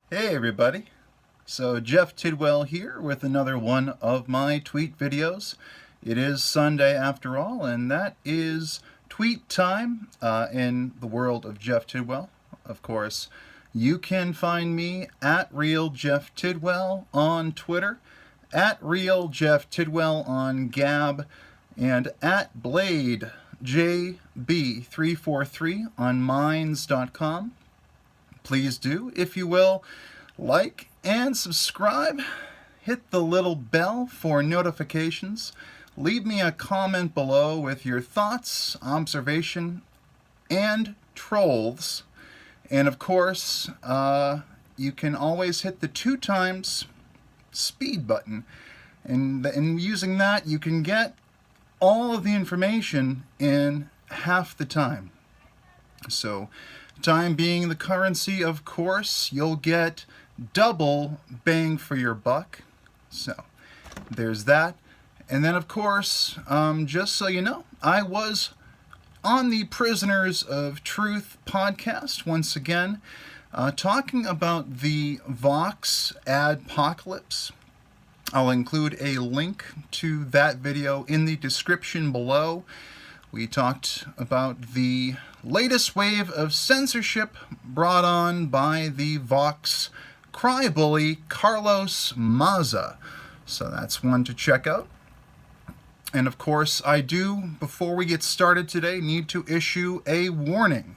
Hey everybody, so Jeff Tidwell here with another one of my tweet videos. It is Sunday after all, and that is tweet time in the world of Jeff Tidwell. Of course, you can find me at Real Jeff Tidwell on Twitter, at Real Jeff Tidwell on Gab, and at Blade JB343 on Minds.com. Please do, if you will, like and subscribe. Hit the little bell for notifications. Leave me a comment below with your thoughts, observation, and trolls. And of course, you can always hit the 2 times speed button. And using that, you can get all of the information in half the time. So, time being the currency, of course, you'll get double bang for your buck. So, there's that. And then, of course, just so you know, I was on the Prisoners of Truth podcast once again, talking about the Vox adpocalypse. I'll include a link to that video in the description below. We talked about the latest wave of censorship brought on by the Vox cry-bully Carlos Maza. So that's one to check out. And of course, I do, before we get started today, need to issue a warning.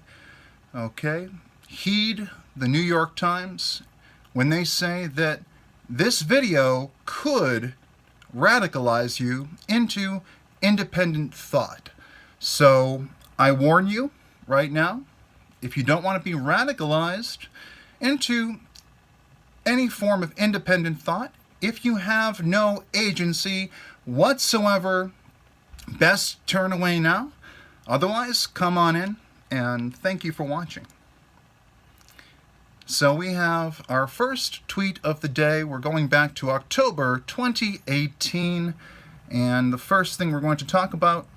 Okay? Heed the New York Times when they say that this video could radicalize you into independent thought. So I warn you right now, if you don't want to be radicalized into any form of independent thought, if you have no agency whatsoever, best turn away now. Otherwise, come on in, and thank you for watching. So we have our first tweet of the day. We're going back to October 2018, and the first thing we're going to talk about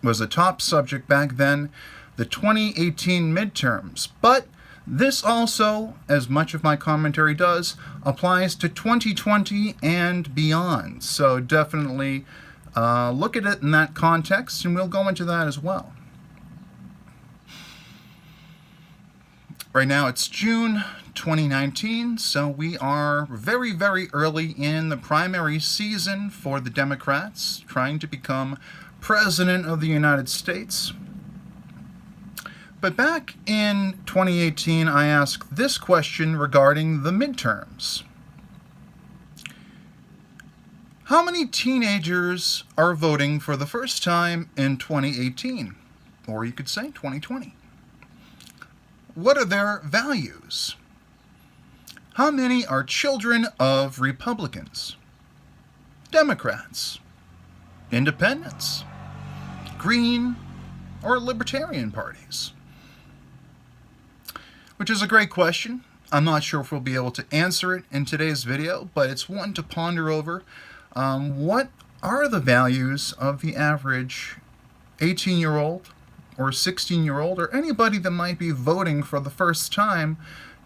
was a top subject back then, the 2018 midterms. But this also, as much of my commentary does, applies to 2020 and beyond. So definitely look at it in that context, and we'll go into that as well. Right now it's June 2019, so we are very, very early in the primary season for the Democrats, trying to become President of the United States. But back in 2018, I asked this question regarding the midterms. How many teenagers are voting for the first time in 2018? Or you could say 2020. What are their values? How many are children of Republicans, Democrats, Independents, Green, or Libertarian parties? Which is a great question. I'm not sure if we'll be able to answer it in today's video, but it's one to ponder over. What are the values of the average 18-year-old or 16-year-old or anybody that might be voting for the first time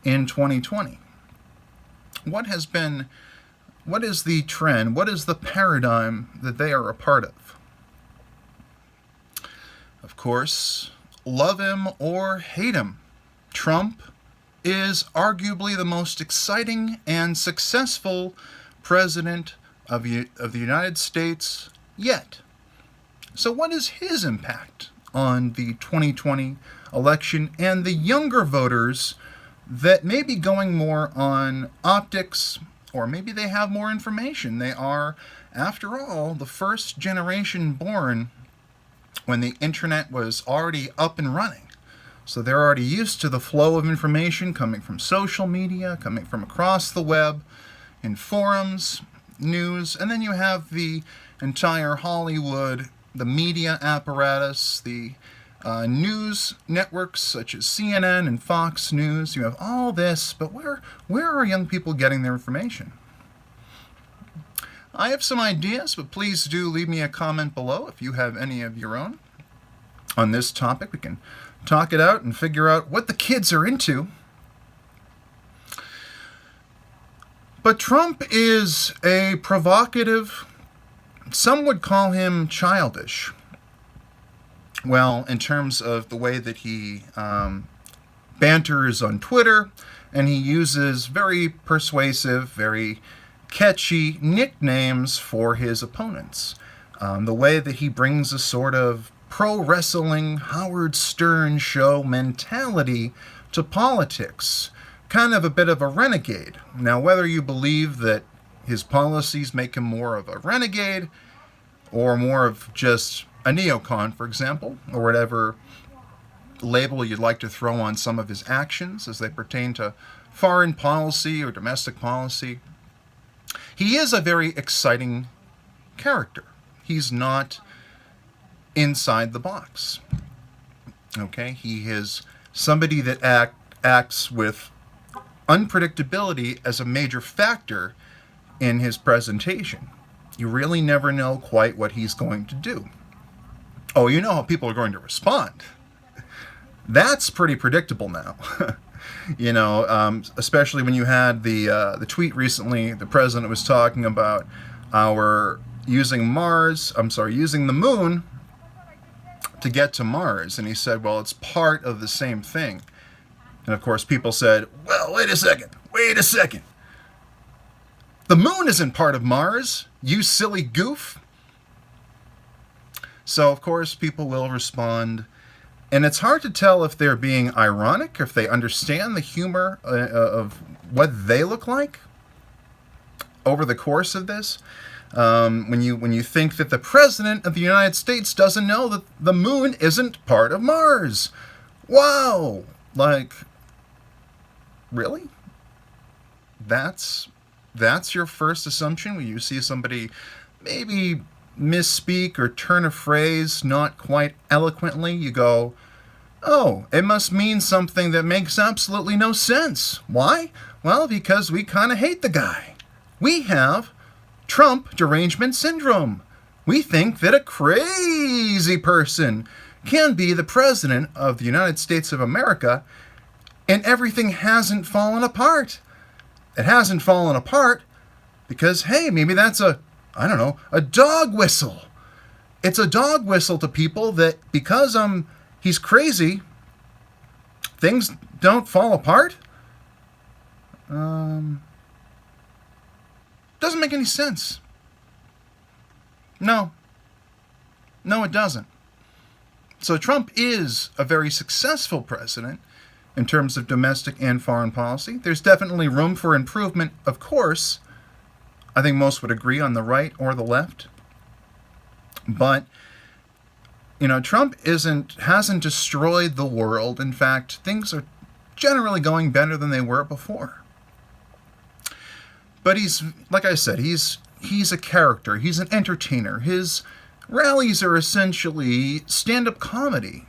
in 2020? What is the trend? What is the paradigm that they are a part of? Of course, love him or hate him, Trump is arguably the most exciting and successful president of the United States yet. So what is his impact on the 2020 election and the younger voters that may be going more on optics, or maybe they have more information? They are, after all, the first generation born when the internet was already up and running. So they're already used to the flow of information coming from social media, coming from across the web, in forums, news, and then you have the entire Hollywood, the media apparatus, the news networks such as CNN and Fox News. You have all this, but where are young people getting their information? I have some ideas, but please do leave me a comment below if you have any of your own on this topic. We can talk it out and figure out what the kids are into. But Trump is a provocative, some would call him childish. Well, in terms of the way that he banters on Twitter, and he uses very persuasive, very catchy nicknames for his opponents. The way that he brings a sort of pro-wrestling Howard Stern show mentality to politics. Kind of a bit of a renegade. Now, whether you believe that his policies make him more of a renegade or more of just a neocon, for example, or whatever label you'd like to throw on some of his actions as they pertain to foreign policy or domestic policy, he is a very exciting character. He's not inside the box. Okay? He is somebody that acts with unpredictability as a major factor in his presentation. You really never know quite what he's going to do. Oh, you know how people are going to respond. That's pretty predictable now. You know, especially when you had the tweet recently, the president was talking about using the moon to get to Mars. And he said, well, it's part of the same thing. And of course, people said, well, wait a second. The moon isn't part of Mars, you silly goof. So, of course, people will respond. And it's hard to tell if they're being ironic, if they understand the humor of what they look like over the course of this. When you think that the President of the United States doesn't know that the moon isn't part of Mars. Wow! Like, really? That's your first assumption when you see somebody maybe misspeak or turn a phrase not quite eloquently? You go, oh, it must mean something that makes absolutely no sense. Why? Well, because we kind of hate the guy. We have Trump derangement syndrome. We think that a crazy person can be the president of the United States of America and everything hasn't fallen apart. It hasn't fallen apart because, hey, maybe that's a dog whistle. It's a dog whistle to people that because he's crazy, things don't fall apart. Doesn't make any sense. No, it doesn't. So Trump is a very successful president in terms of domestic and foreign policy. There's definitely room for improvement, of course. I think most would agree on the right or the left. But, you know, Trump hasn't destroyed the world. In fact, things are generally going better than they were before. But he's, like I said, he's a character. He's an entertainer. His rallies are essentially stand-up comedy.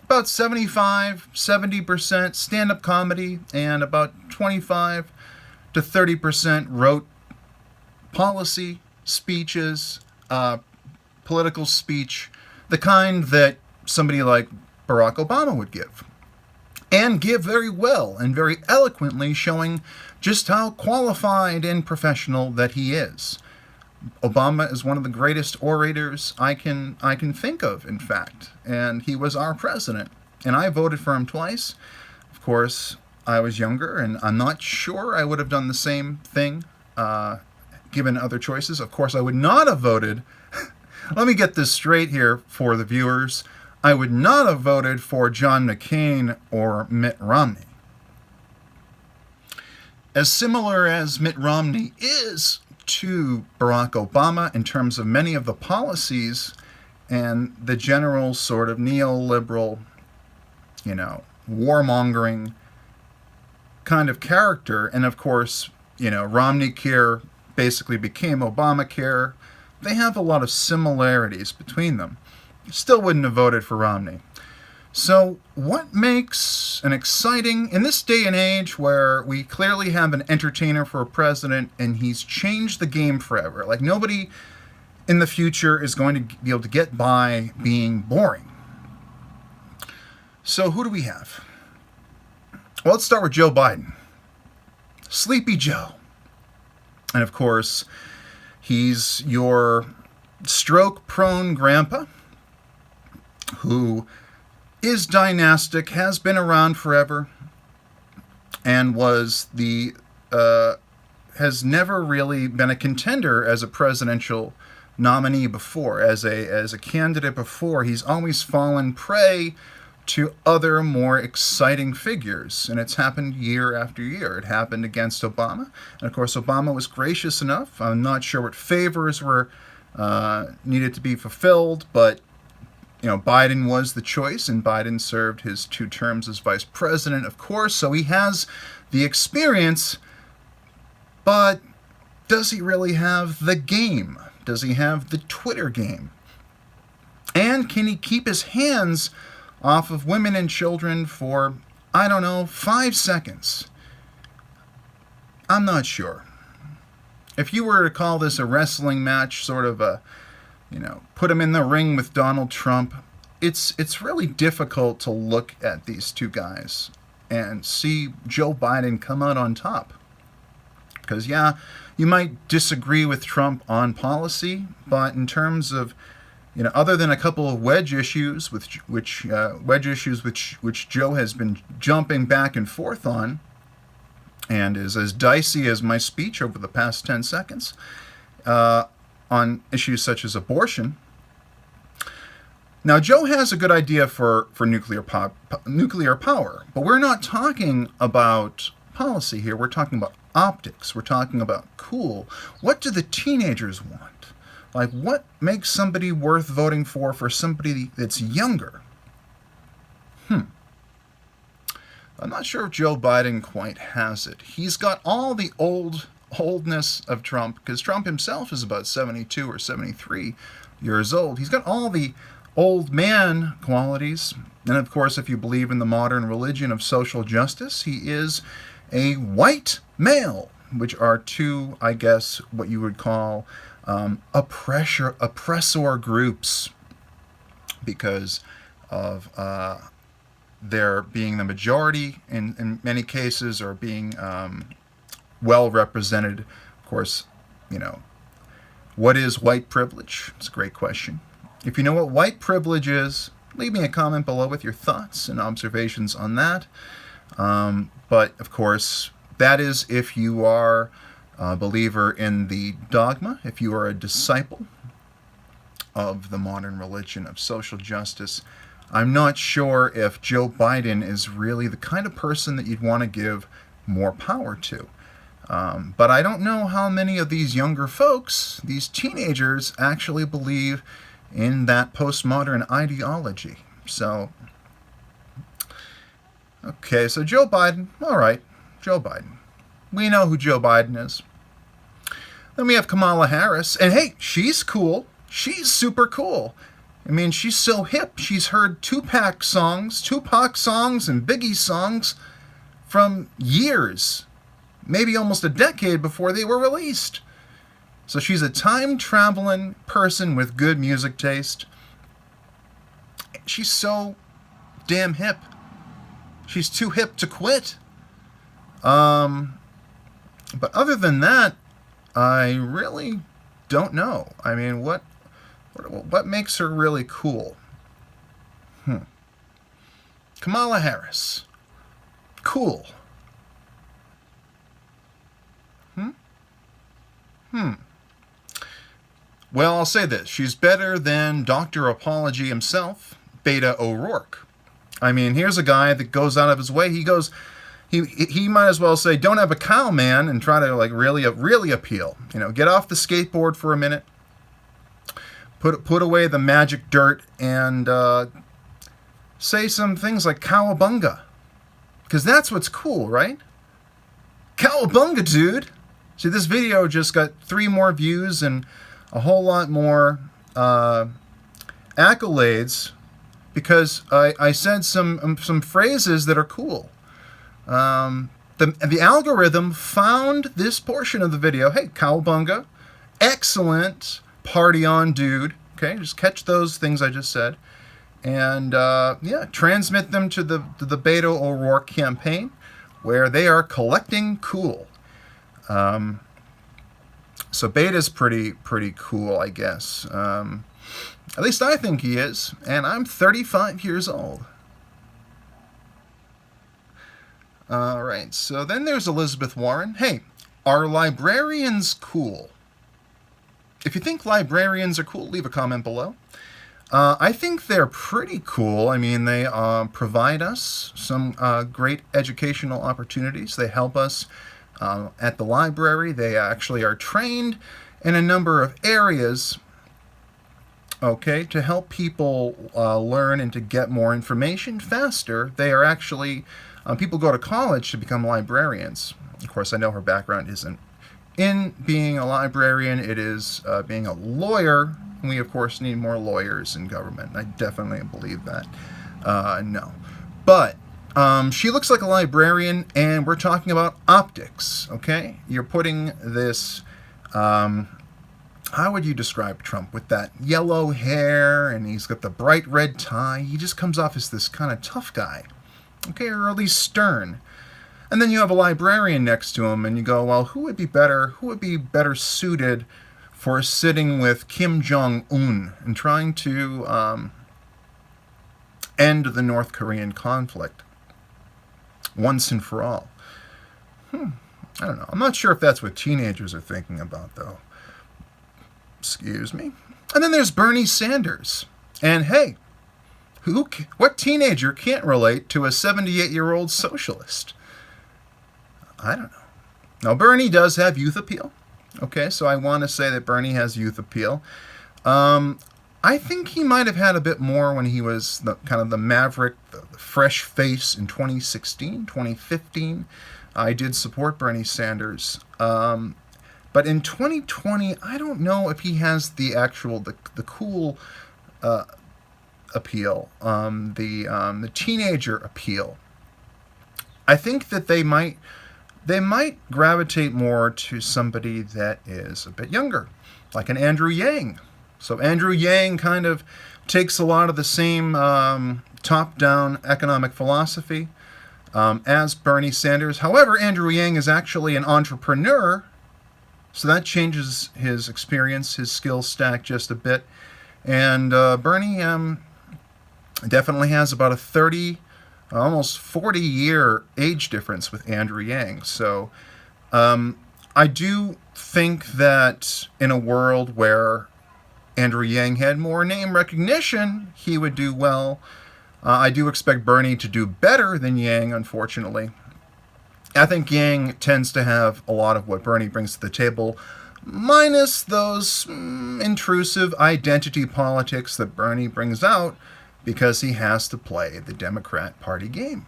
About 70% stand-up comedy and about 25 to 30% rote policy, speeches, political speech, the kind that somebody like Barack Obama would give. And give very well and very eloquently, showing just how qualified and professional that he is. Obama is one of the greatest orators I can think of, in fact, and he was our president, and I voted for him twice. Of course, I was younger, and I'm not sure I would have done the same thing given other choices. Of course, I would not have voted. Let me get this straight here for the viewers. I would not have voted for John McCain or Mitt Romney. As similar as Mitt Romney is to Barack Obama in terms of many of the policies and the general sort of neoliberal, warmongering kind of character, and of course, Romney Care basically became Obamacare. They have a lot of similarities between them. Still wouldn't have voted for Romney. So what makes an exciting, in this day and age where we clearly have an entertainer for a president and he's changed the game forever, like nobody in the future is going to be able to get by being boring. So who do we have? Well, let's start with Joe Biden. Sleepy Joe. And of course, he's your stroke-prone grandpa who is dynastic, has been around forever, and has never really been a contender as a presidential nominee before, as a candidate before. He's always fallen prey to other more exciting figures, and it's happened year after year. It happened against Obama, and of course Obama was gracious enough. I'm not sure what favors were needed to be fulfilled, but Biden was the choice, and Biden served his 2 terms as vice president, of course, so he has the experience. But does he really have the game? Does he have the Twitter game? And can he keep his hands off of women and children for, 5 seconds? I'm not sure. If you were to call this a wrestling match, sort of put him in the ring with Donald Trump, it's really difficult to look at these 2 guys and see Joe Biden come out on top. Because, you might disagree with Trump on policy, but in terms of, other than a couple of wedge issues, which Joe has been jumping back and forth on, and is as dicey as my speech over the past 10 seconds, on issues such as abortion. Now, Joe has a good idea for nuclear power, but we're not talking about policy here. We're talking about optics. We're talking about cool. What do the teenagers want? Like, what makes somebody worth voting for somebody that's younger? I'm not sure if Joe Biden quite has it. He's got all the oldness of Trump, because Trump himself is about 72 or 73 years old. He's got all the old man qualities. And of course, if you believe in the modern religion of social justice, he is a white male, which are 2, I guess, what you would call oppressor groups, because of their being the majority in many cases, or being well represented. Of course, what is white privilege? It's a great question. If you know what white privilege is, leave me a comment below with your thoughts and observations on that. But, of course, that is if you are a believer in the dogma, if you are a disciple of the modern religion of social justice. I'm not sure if Joe Biden is really the kind of person that you'd want to give more power to. But I don't know how many of these younger folks, these teenagers, actually believe in that postmodern ideology. So, okay, so Joe Biden, all right, Joe Biden. We know who Joe Biden is. Then we have Kamala Harris, and hey, she's cool. She's super cool. I mean, she's so hip. She's heard Tupac songs, and Biggie songs from years, maybe almost a decade before they were released. So she's a time-traveling person with good music taste. She's so damn hip. She's too hip to quit. But other than that, I really don't know. I mean, what makes her really cool? Kamala Harris. Cool. Well, I'll say this. She's better than Dr. Apology himself, Beto O'Rourke. I mean, here's a guy that goes out of his way. He might as well say, don't have a cow, man, and try to really appeal. Get off the skateboard for a minute. Put away the magic dirt and say some things like cowabunga. Because that's what's cool, right? Cowabunga, dude! See, this video just got 3 more views and a whole lot more accolades because I said some phrases that are cool. The algorithm found this portion of the video. Hey, cowabunga, excellent, party on, dude. Okay, just catch those things I just said, and transmit them to the Beto O'Rourke campaign, where they are collecting cool. So Beta's pretty cool, I guess. At least I think he is, and I'm 35 years old. All right, so then there's Elizabeth Warren. Hey, are librarians cool? If you think librarians are cool, leave a comment below. I think they're pretty cool. I mean, they provide us some great educational opportunities. They help us at the library. They actually are trained in a number of areas, okay, to help people learn and to get more information faster. They are actually, people go to college to become librarians. Of course, I know her background isn't in being a librarian, it is being a lawyer. We, of course, need more lawyers in government. I definitely believe that. No. But she looks like a librarian, and we're talking about optics, okay? You're putting this, how would you describe Trump? With that yellow hair, and he's got the bright red tie. He just comes off as this kind of tough guy, okay, or at least stern. And then you have a librarian next to him, and you go, well, who would be better suited for sitting with Kim Jong-un and trying to end the North Korean conflict once and for all? I don't know. I'm not sure if that's what teenagers are thinking about, though. Excuse me. And then there's Bernie Sanders. And hey, what teenager can't relate to a 78-year-old socialist? I don't know. Now, Bernie does have youth appeal. Okay, so I want to say that Bernie has youth appeal. I think he might have had a bit more when he was kind of the maverick, the fresh face in 2016, 2015. I did support Bernie Sanders. But in 2020, I don't know if he has the actual, the cool appeal, the teenager appeal. I think that they might gravitate more to somebody that is a bit younger, like an Andrew Yang. So Andrew Yang kind of takes a lot of the same top-down economic philosophy as Bernie Sanders. However, Andrew Yang is actually an entrepreneur, so that changes his experience, his skill stack just a bit. And Bernie definitely has about a almost 40-year age difference with Andrew Yang. So I do think that in a world where Andrew Yang had more name recognition, he would do well. I do expect Bernie to do better than Yang, unfortunately. I think Yang tends to have a lot of what Bernie brings to the table, minus those intrusive identity politics that Bernie brings out, because he has to play the Democrat Party game.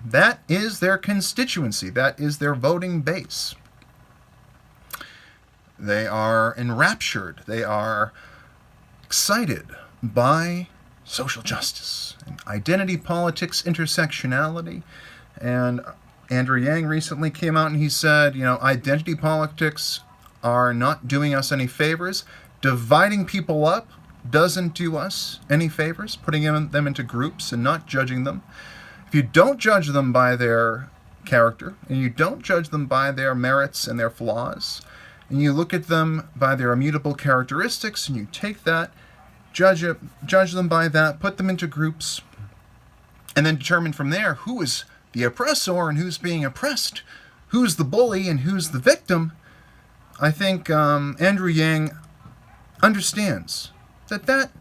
That is their constituency. That is their voting base. They are enraptured. They are excited by social justice and identity politics, intersectionality. And Andrew Yang recently came out and he said, you know, identity politics are not doing us any favors. Dividing people up doesn't do us any favors, putting them into groups and not judging them. If you don't judge them by their character, and you don't judge them by their merits and their flaws, and you look at them by their immutable characteristics, and you take that, judge them by that, put them into groups, and then determine from there who is the oppressor and who's being oppressed, who's the bully and who's the victim, I think Andrew Yang understands that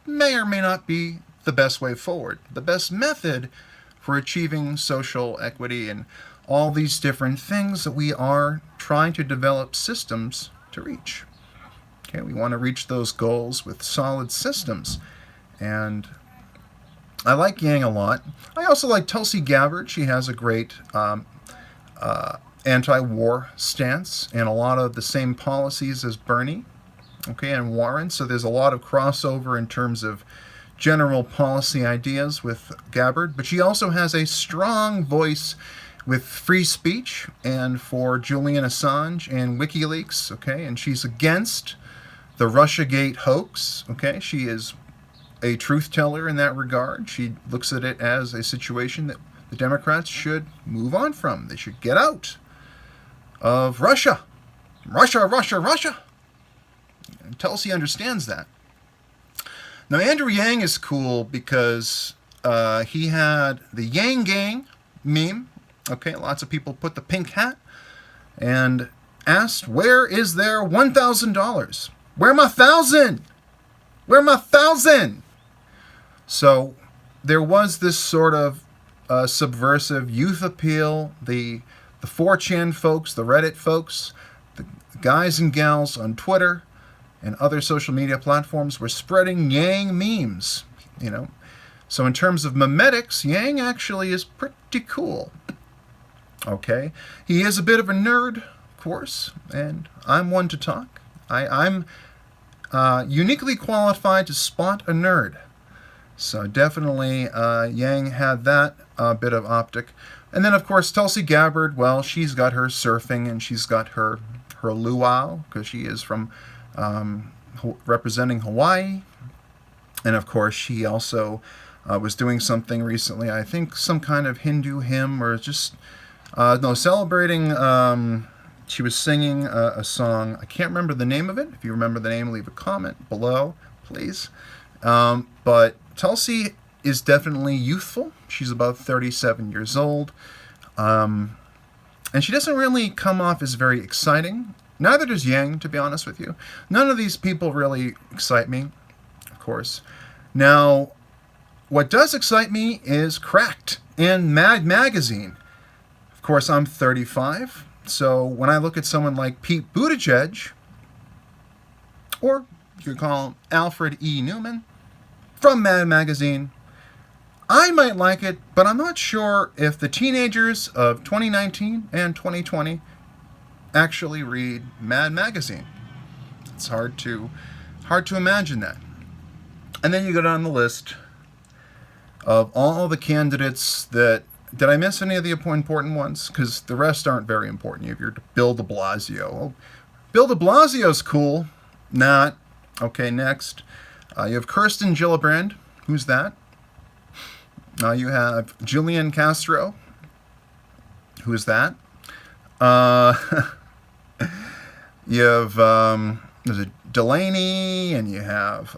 may or may not be the best way forward, the best method for achieving social equity and all these different things that we are trying to develop systems to reach. Okay, we want to reach those goals with solid systems. And I like Yang a lot. I also like Tulsi Gabbard. She has a great anti-war stance and a lot of the same policies as Bernie, okay, and Warren. So there's a lot of crossover in terms of general policy ideas with Gabbard. But she also has a strong voice with free speech and for Julian Assange and WikiLeaks, okay, and she's against the Russiagate hoax, okay. She is a truth teller in that regard. She looks at it as a situation that the Democrats should move on from. They should get out of Russia. Russia, Russia, Russia. And Tulsi understands that. Now, Andrew Yang is cool because he had the Yang Gang meme. Okay, lots of people put the pink hat and asked, where is their $1,000? Where my 1,000? Where my 1,000? So there was this sort of subversive youth appeal. The 4chan folks, the Reddit folks, the guys and gals on Twitter and other social media platforms were spreading Yang memes, you know. So in terms of memetics, Yang actually is pretty cool. Okay, he is a bit of a nerd, of course, and I'm one to talk. I'm uniquely qualified to spot a nerd. So definitely Yang had that bit of optic. And then, of course, Tulsi Gabbard, well, she's got her surfing and she's got her luau because she is from representing Hawaii. And, of course, she also was doing something recently, I think some kind of Hindu hymn or just, celebrating, she was singing a song. I can't remember the name of it. If you remember the name, leave a comment below, please. But Tulsi is definitely youthful. She's about 37 years old. And she doesn't really come off as very exciting. Neither does Yang, to be honest with you. None of these people really excite me, of course. Now, what does excite me is Cracked and Mad Magazine. Of course, I'm 35. So when I look at someone like Pete Buttigieg, or you could call him Alfred E. Newman, from Mad Magazine, I might like it, but I'm not sure if the teenagers of 2019 and 2020 actually read Mad Magazine. It's hard to imagine that. And then you go down the list of all the candidates that... Did I miss any of the important ones? Because the rest aren't very important. You have your Bill de Blasio. Well, Bill de Blasio's cool. Not. Okay, next. You have Kirsten Gillibrand. Who's that? You have Julian Castro. Who is that? You have there's a Delaney, and you have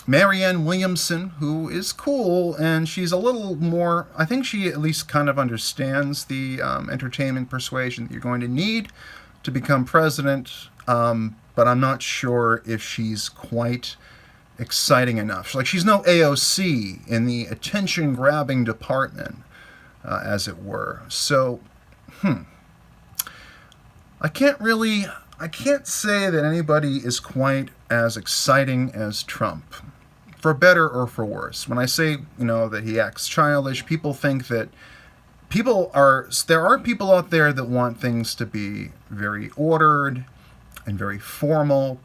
Marianne Williamson, who is cool, and she's a little more, I think she at least kind of understands the entertainment persuasion that you're going to need to become president, but I'm not sure if she's quite exciting enough. Like, she's no AOC in the attention-grabbing department, as it were. So, I can't say that anybody is quite as exciting as Trump, for better or for worse. When I say, that he acts childish, people think that there are people out there that want things to be very ordered and very formal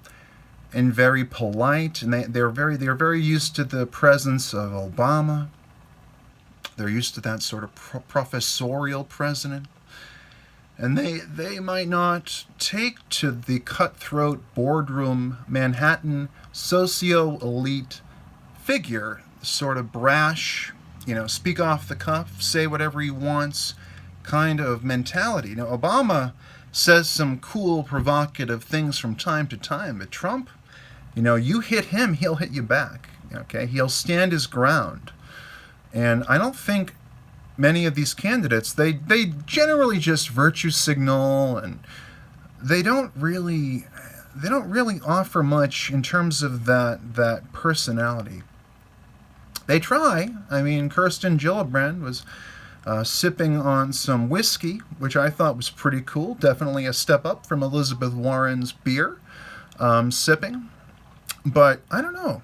and very polite, and they're very used to the presence of Obama. They're used to that sort of professorial president. And they might not take to the cutthroat boardroom Manhattan socio-elite figure, sort of brash, speak off the cuff, say whatever he wants kind of mentality. Now, Obama says some cool, provocative things from time to time, but Trump, you hit him, he'll hit you back. Okay? He'll stand his ground. And I don't think many of these candidates, they generally just virtue signal, and they don't really offer much in terms of that personality. They try. I mean, Kirsten Gillibrand was sipping on some whiskey, which I thought was pretty cool. Definitely a step up from Elizabeth Warren's beer sipping. But I don't know.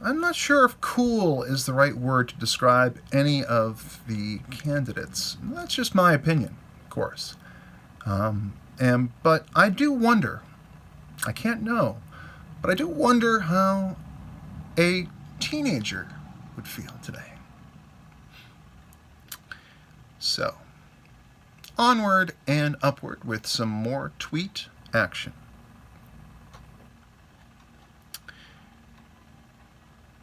I'm not sure if cool is the right word to describe any of the candidates. That's just my opinion, of course. But I do wonder, I can't know, but I do wonder how a teenager would feel today. So, onward and upward with some more tweet action.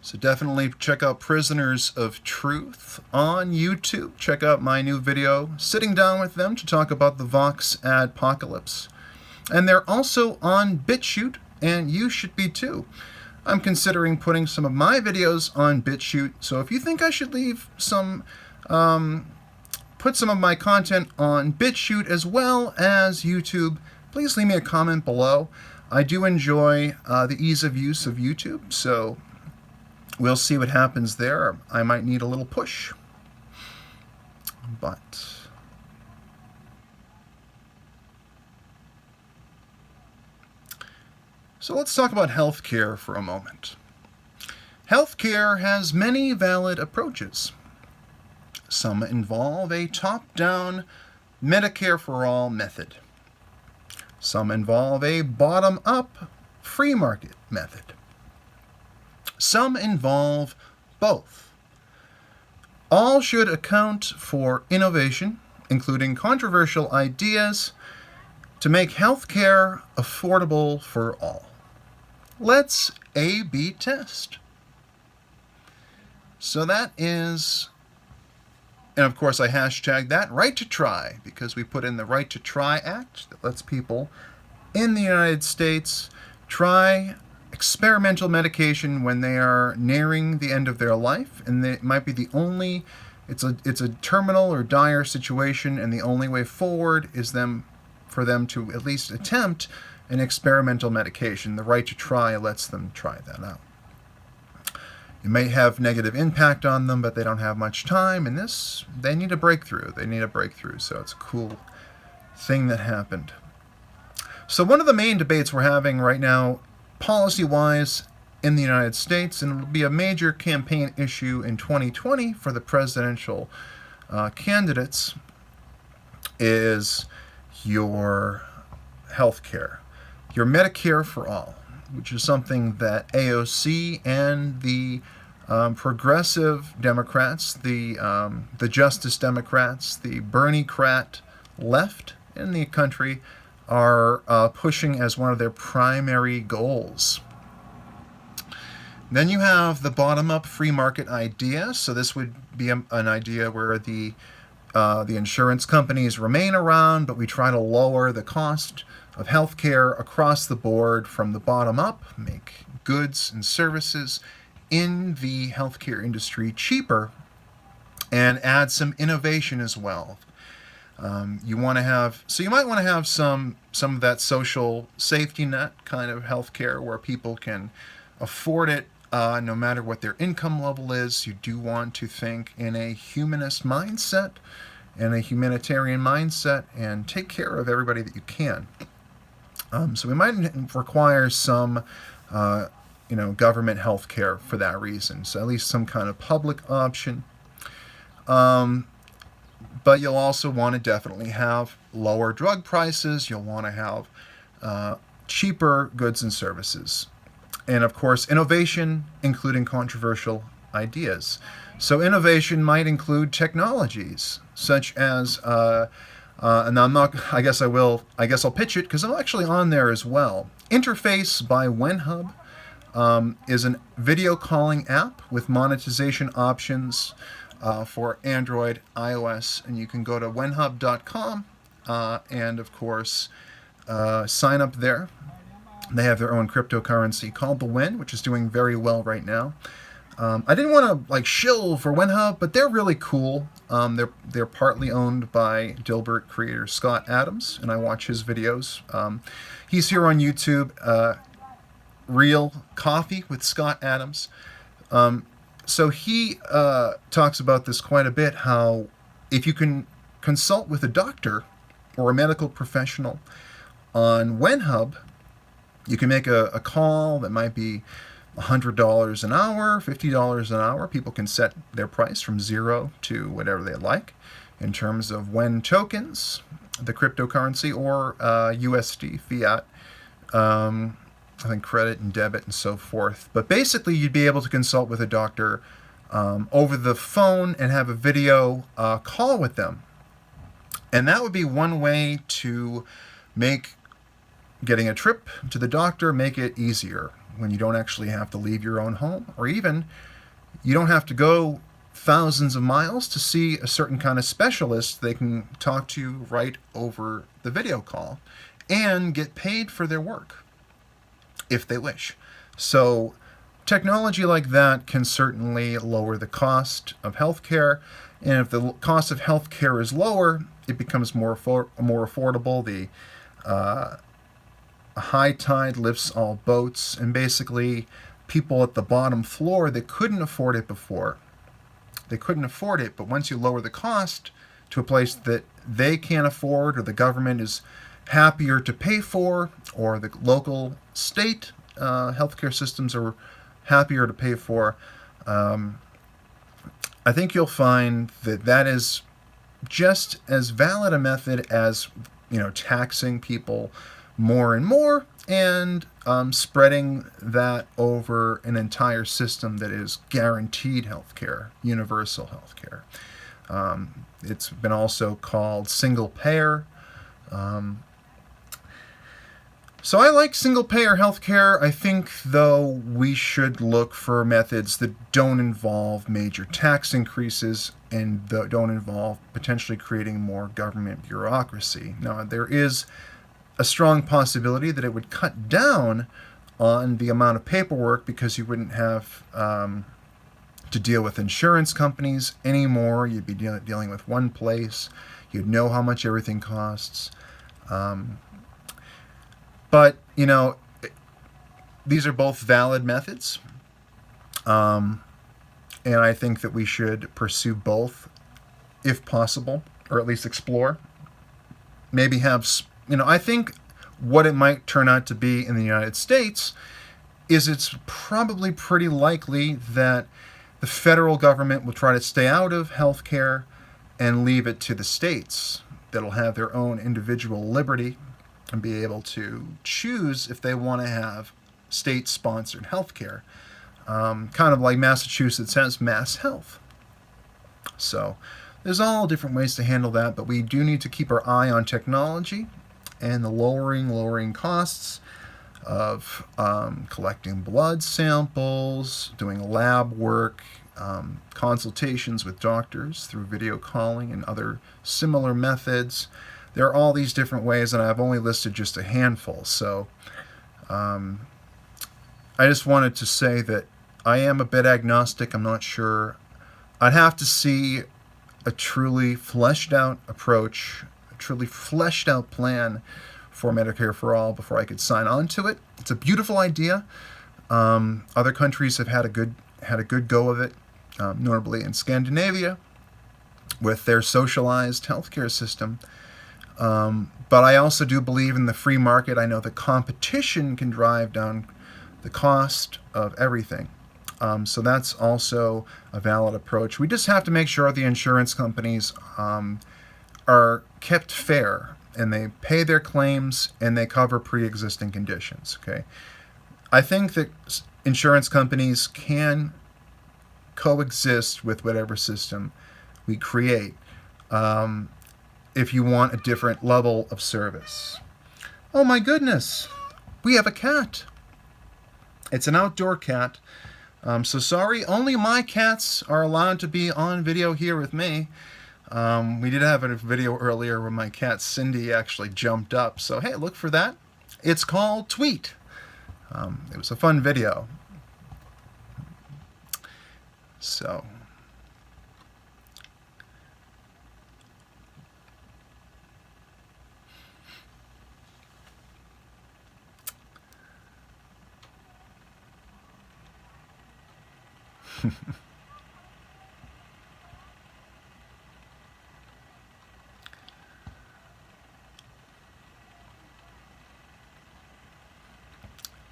So definitely check out Prisoners of Truth on YouTube. Check out my new video, sitting down with them to talk about the Vox Adpocalypse. And they're also on BitChute, and you should be too. I'm considering putting some of my videos on BitChute, so if you think I should leave some, put some of my content on BitChute as well as YouTube, please leave me a comment below. I do enjoy the ease of use of YouTube, so we'll see what happens there. I might need a little push. But so let's talk about healthcare for a moment. Healthcare has many valid approaches. Some involve a top-down Medicare for all method. Some involve a bottom-up free market method. Some involve both. All should account for innovation, including controversial ideas, to make healthcare affordable for all. Let's A/B test. So that is, and of course I hashtag that, Right to Try, because we put in the Right to Try Act that lets people in the United States try experimental medication when they are nearing the end of their life, and it might be the only, it's a terminal or dire situation, and the only way forward is for them to at least attempt an experimental medication. The Right to Try lets them try that out. It may have negative impact on them, but they don't have much time, and they need a breakthrough. They need a breakthrough, so it's a cool thing that happened. So one of the main debates we're having right now, policy-wise, in the United States, and it will be a major campaign issue in 2020 for the presidential candidates, is your health care, your Medicare for all, which is something that AOC and the progressive Democrats, the Justice Democrats, the Bernie-crat left in the country are pushing as one of their primary goals. Then you have the bottom-up free market idea. So this would be an idea where the insurance companies remain around, but we try to lower the cost of healthcare across the board from the bottom up, make goods and services in the healthcare industry cheaper, and add some innovation as well. You might want to have some of that social safety net kind of healthcare where people can afford it no matter what their income level is. You do want to think in a humanist mindset and a humanitarian mindset and take care of everybody that you can. So we might require some, government health care for that reason. So at least some kind of public option. But you'll also want to definitely have lower drug prices. You'll want to have cheaper goods and services. And of course, innovation, including controversial ideas. So innovation might include technologies such as, and I'm not, I guess I'll pitch it because I'm actually on there as well. Interface by WenHub is a video calling app with monetization options for Android, iOS, and you can go to wenhub.com and of course sign up there. They have their own cryptocurrency called the Wen, which is doing very well right now. I didn't want to shill for WenHub, but they're really cool. They're partly owned by Dilbert creator Scott Adams, and I watch his videos. He's here on YouTube, Real Coffee with Scott Adams. So he talks about this quite a bit, how if you can consult with a doctor or a medical professional on WenHub, you can make a call that might be $100 an hour, $50 an hour. People can set their price from 0 to whatever they like in terms of Wen tokens, the cryptocurrency, or USD, fiat, I think credit and debit and so forth. But basically, you'd be able to consult with a doctor over the phone and have a video call with them. And that would be one way to make getting a trip to the doctor, make it easier when you don't actually have to leave your own home, or even you don't have to go thousands of miles to see a certain kind of specialist they can talk to right over the video call and get paid for their work if they wish. So technology like that can certainly lower the cost of healthcare, and if the cost of healthcare is lower, it becomes more affordable. The high tide lifts all boats, and basically people at the bottom floor that couldn't afford it before, they couldn't afford it, but once you lower the cost to a place that they can't afford, or the government is happier to pay for, or the local state healthcare systems are happier to pay for, I think you'll find that that is just as valid a method as, taxing people more and more, and spreading that over an entire system that is guaranteed healthcare, universal healthcare. It's been also called single payer. So I like single-payer healthcare. I think, though, we should look for methods that don't involve major tax increases and don't involve potentially creating more government bureaucracy. Now, there is a strong possibility that it would cut down on the amount of paperwork, because you wouldn't have to deal with insurance companies anymore. You'd be dealing with one place. You'd know how much everything costs. But, these are both valid methods, and I think that we should pursue both if possible, or at least explore. Maybe have, I think what it might turn out to be in the United States is it's probably pretty likely that the federal government will try to stay out of healthcare and leave it to the states that'll have their own individual liberty and be able to choose if they want to have state-sponsored healthcare, kind of like Massachusetts has Mass Health. So there's all different ways to handle that, but we do need to keep our eye on technology and the lowering costs of collecting blood samples, doing lab work, consultations with doctors through video calling and other similar methods. There are all these different ways, and I've only listed just a handful. So I just wanted to say that I am a bit agnostic. I'm not sure. I'd have to see a truly fleshed out approach, a truly fleshed out plan for Medicare for All before I could sign on to it. It's a beautiful idea. Other countries have had a good go of it, notably in Scandinavia with their socialized healthcare system. But I also do believe in the free market. I know the competition can drive down the cost of everything. So that's also a valid approach. We just have to make sure the insurance companies are kept fair, and they pay their claims, and they cover pre-existing conditions. Okay, I think that insurance companies can coexist with whatever system we create. If you want a different level of service. Oh my goodness, we have a cat. It's an outdoor cat. So sorry, only my cats are allowed to be on video here with me. We did have a video earlier where my cat Cindy actually jumped up. So hey, look for that. It's called Tweet. It was a fun video. So...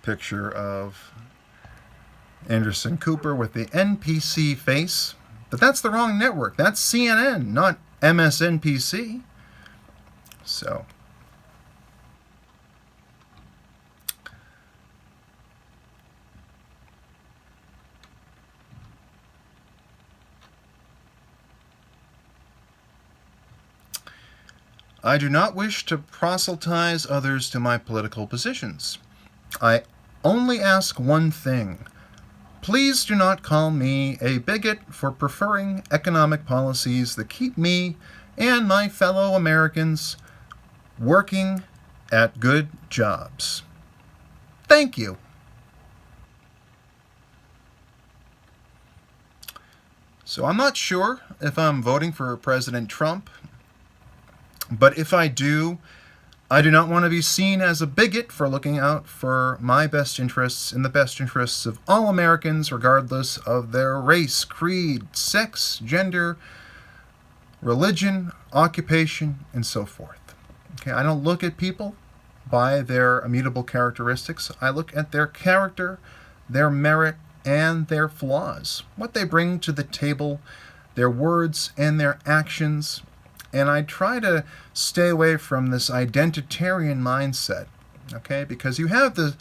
Picture of Anderson Cooper with the NPC face. But that's the wrong network. That's CNN, not MSNPC. So... I do not wish to proselytize others to my political positions. I only ask one thing. Please do not call me a bigot for preferring economic policies that keep me and my fellow Americans working at good jobs. Thank you. So I'm not sure if I'm voting for President Trump, but if I do not want to be seen as a bigot for looking out for my best interests and the best interests of all Americans, regardless of their race, creed, sex, gender, religion, occupation, and so forth. Okay, I don't look at people by their immutable characteristics. I look at their character, their merit, and their flaws, what they bring to the table, their words and their actions. And I try to stay away from this identitarian mindset, okay? Because you have the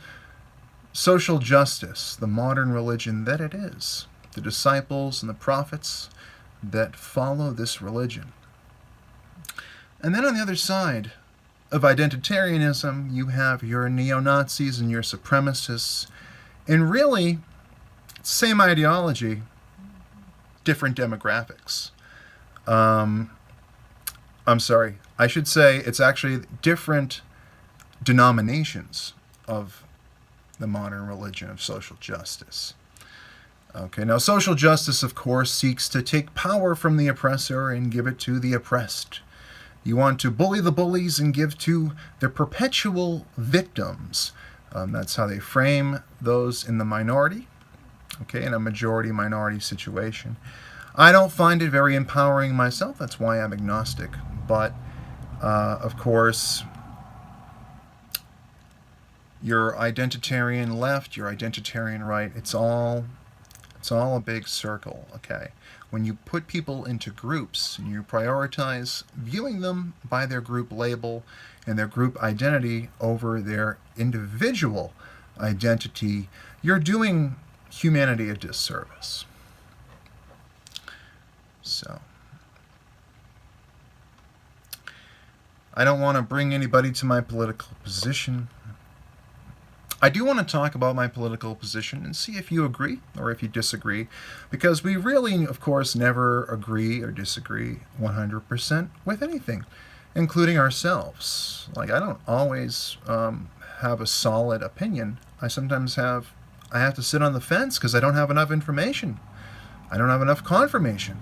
social justice, the modern religion that it is, the disciples and the prophets that follow this religion. And then on the other side of identitarianism, you have your neo-Nazis and your supremacists, and really, same ideology, different demographics. I'm sorry, I should say it's actually different denominations of the modern religion of social justice. Okay, now social justice, of course, seeks to take power from the oppressor and give it to the oppressed. You want to bully the bullies and give to the perpetual victims. That's how they frame those in the minority, okay, in a majority-minority situation. I don't find it very empowering myself. That's why I'm agnostic. But, of course, your identitarian left, your identitarian right, it's all a big circle, okay? When you put people into groups and you prioritize viewing them by their group label and their group identity over their individual identity, you're doing humanity a disservice. So, I don't want to bring anybody to my political position. I do want to talk about my political position and see if you agree or if you disagree, because we really, of course, never agree or disagree 100% with anything, including ourselves. Like, I don't always have a solid opinion. I have to sit on the fence because I don't have enough information. I don't have enough confirmation.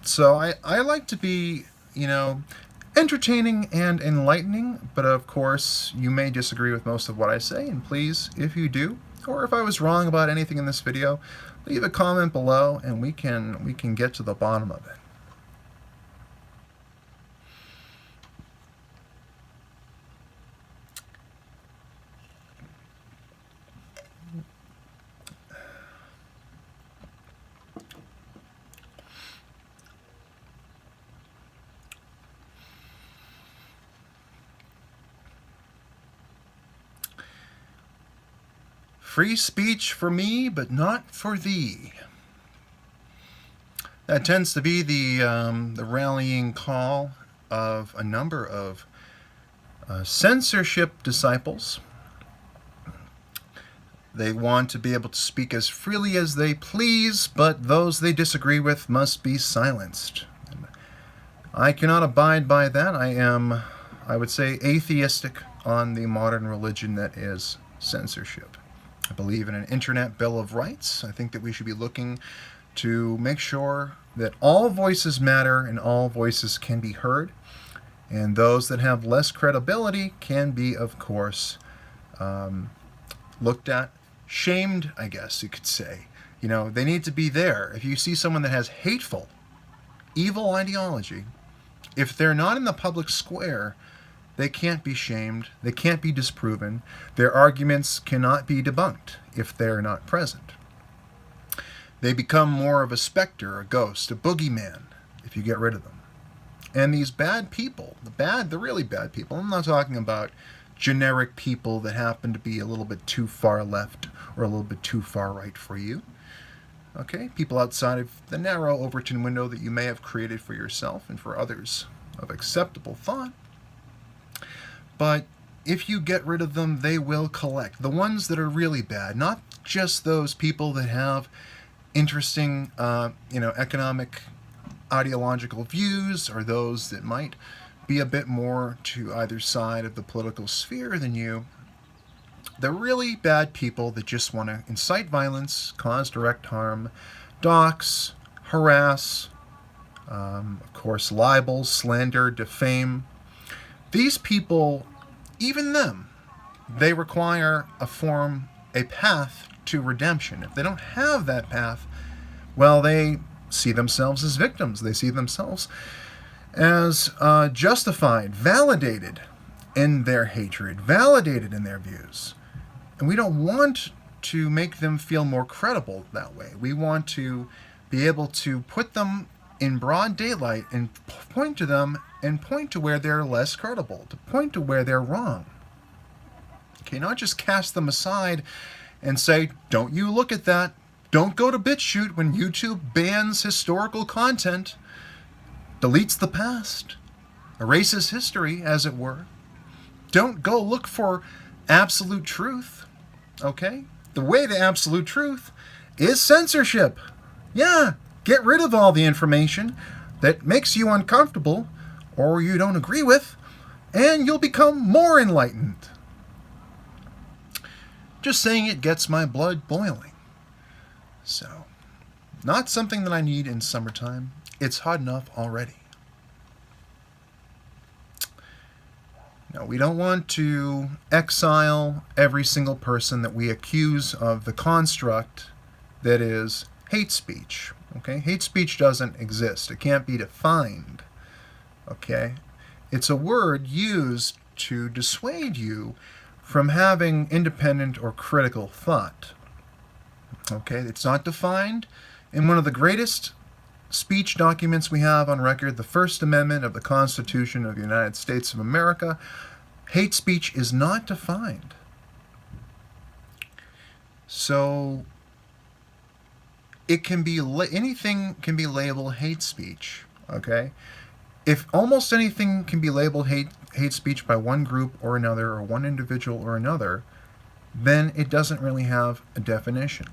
So I like to be, entertaining and enlightening, but of course you may disagree with most of what I say, and please, if you do, or if I was wrong about anything in this video, leave a comment below and we can get to the bottom of it. Free speech for me, but not for thee. That tends to be the rallying call of a number of censorship disciples. They want to be able to speak as freely as they please, but those they disagree with must be silenced. I cannot abide by that. I am, I would say, atheistic on the modern religion that is censorship. I believe in an internet bill of rights. I think that we should be looking to make sure that all voices matter and all voices can be heard. And those that have less credibility can be, of course, looked at, shamed, I guess you could say. They need to be there. If you see someone that has hateful, evil ideology, if they're not in the public square, they can't be shamed, they can't be disproven, their arguments cannot be debunked if they're not present. They become more of a specter, a ghost, a boogeyman, if you get rid of them. And these bad people, the really bad people, I'm not talking about generic people that happen to be a little bit too far left or a little bit too far right for you. Okay, people outside of the narrow Overton window that you may have created for yourself and for others of acceptable thought. But if you get rid of them, they will collect. The ones that are really bad, not just those people that have interesting, economic, ideological views, or those that might be a bit more to either side of the political sphere than you. The really bad people that just want to incite violence, cause direct harm, dox, harass, of course, libel, slander, defame. These people, even them, they require a path to redemption. If they don't have that path, well, they see themselves as victims. They see themselves as justified, validated in their hatred, validated in their views. And we don't want to make them feel more credible that way. We want to be able to put them in broad daylight and point to them and point to where they're less credible, to point to where they're wrong. Okay, not just cast them aside and say, don't you look at that. Don't go to BitChute when YouTube bans historical content, deletes the past, erases history, as it were. Don't go look for absolute truth, okay? The way to absolute truth is censorship. Yeah, get rid of all the information that makes you uncomfortable or you don't agree with, and you'll become more enlightened. Just saying it gets my blood boiling. So, not something that I need in summertime. It's hot enough already. Now, we don't want to exile every single person that we accuse of the construct that is hate speech. Okay? Hate speech doesn't exist. It can't be defined. Okay? It's a word used to dissuade you from having independent or critical thought. Okay? It's not defined. In one of the greatest speech documents we have on record, the First Amendment of the Constitution of the United States of America, hate speech is not defined. So it can be anything can be labeled hate speech. Okay, if almost anything can be labeled hate speech by one group or another, or one individual or another, then it doesn't really have a definition.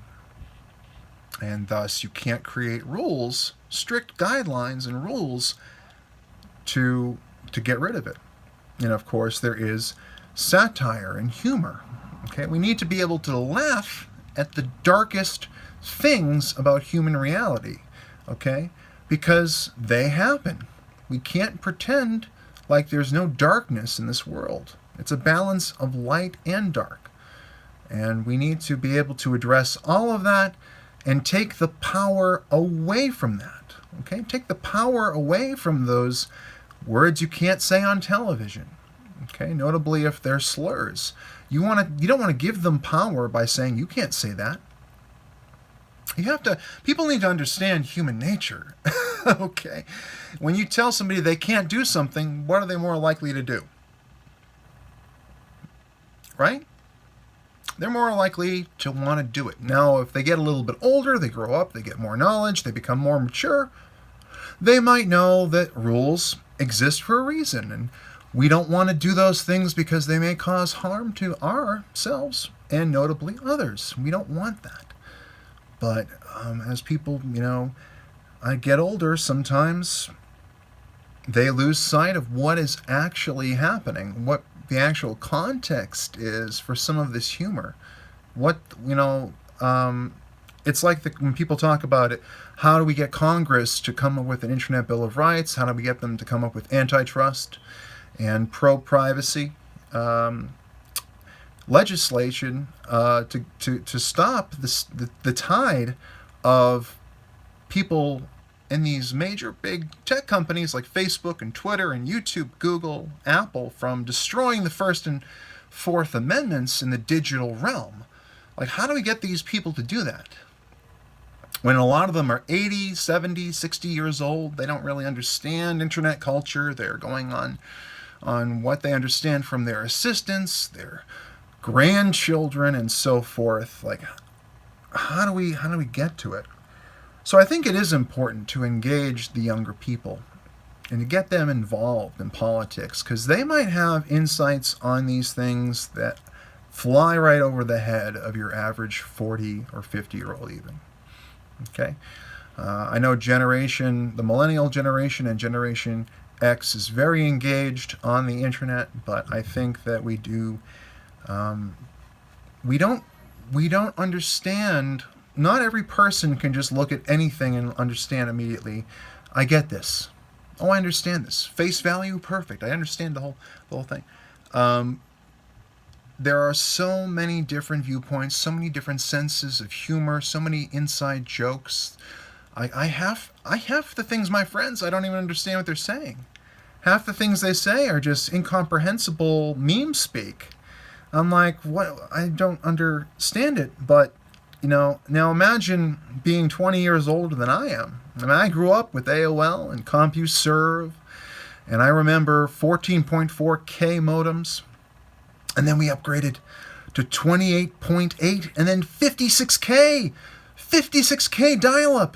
And thus, you can't create rules, strict guidelines and rules to get rid of it. And of course, there is satire and humor. Okay, we need to be able to laugh at the darkest things about human reality. Okay, because they happen. We can't pretend like there's no darkness in this world. It's a balance of light and dark. And we need to be able to address all of that and take the power away from that. Okay? Take the power away from those words you can't say on television. Okay? Notably if they're slurs. You don't want to give them power by saying you can't say that. People need to understand human nature. Okay? When you tell somebody they can't do something, what are they more likely to do? Right? They're more likely to want to do it. Now, if they get a little bit older, they grow up, they get more knowledge, they become more mature, they might know that rules exist for a reason. And we don't want to do those things because they may cause harm to ourselves and notably others. We don't want that. But as people, get older, sometimes they lose sight of what is actually happening, what the actual context is for some of this humor. It's like when people talk about it, how do we get Congress to come up with an Internet Bill of Rights? How do we get them to come up with antitrust and pro-privacy legislation to stop the tide of people in these major big tech companies like Facebook and Twitter and YouTube, Google, Apple from destroying the First and Fourth Amendments in the digital realm? Like, how do we get these people to do that? When a lot of them are 80, 70, 60 years old, they don't really understand internet culture. They're going on what they understand from their assistants, their grandchildren, and so forth. Like, how do we get to it? So I think it is important to engage the younger people. and to get them involved in politics, because they might have insights on these things that fly right over the head of your average 40 or 50-year-old even. Okay? I know the millennial generation and Generation X is very engaged on the internet, but I think that we don't understand. Not every person can just look at anything and understand immediately. I get this. Oh, I understand this. Face value, perfect. I understand the whole thing. There are so many different viewpoints, so many different senses of humor, so many inside jokes. I have the things my friends, I don't even understand what they're saying. Half the things they say are just incomprehensible meme speak. I'm like, what? I don't understand it. But, now imagine being 20 years older than I am. I mean, I grew up with AOL and CompuServe, and I remember 14.4K modems, and then we upgraded to 28.8, and then 56K dial-up.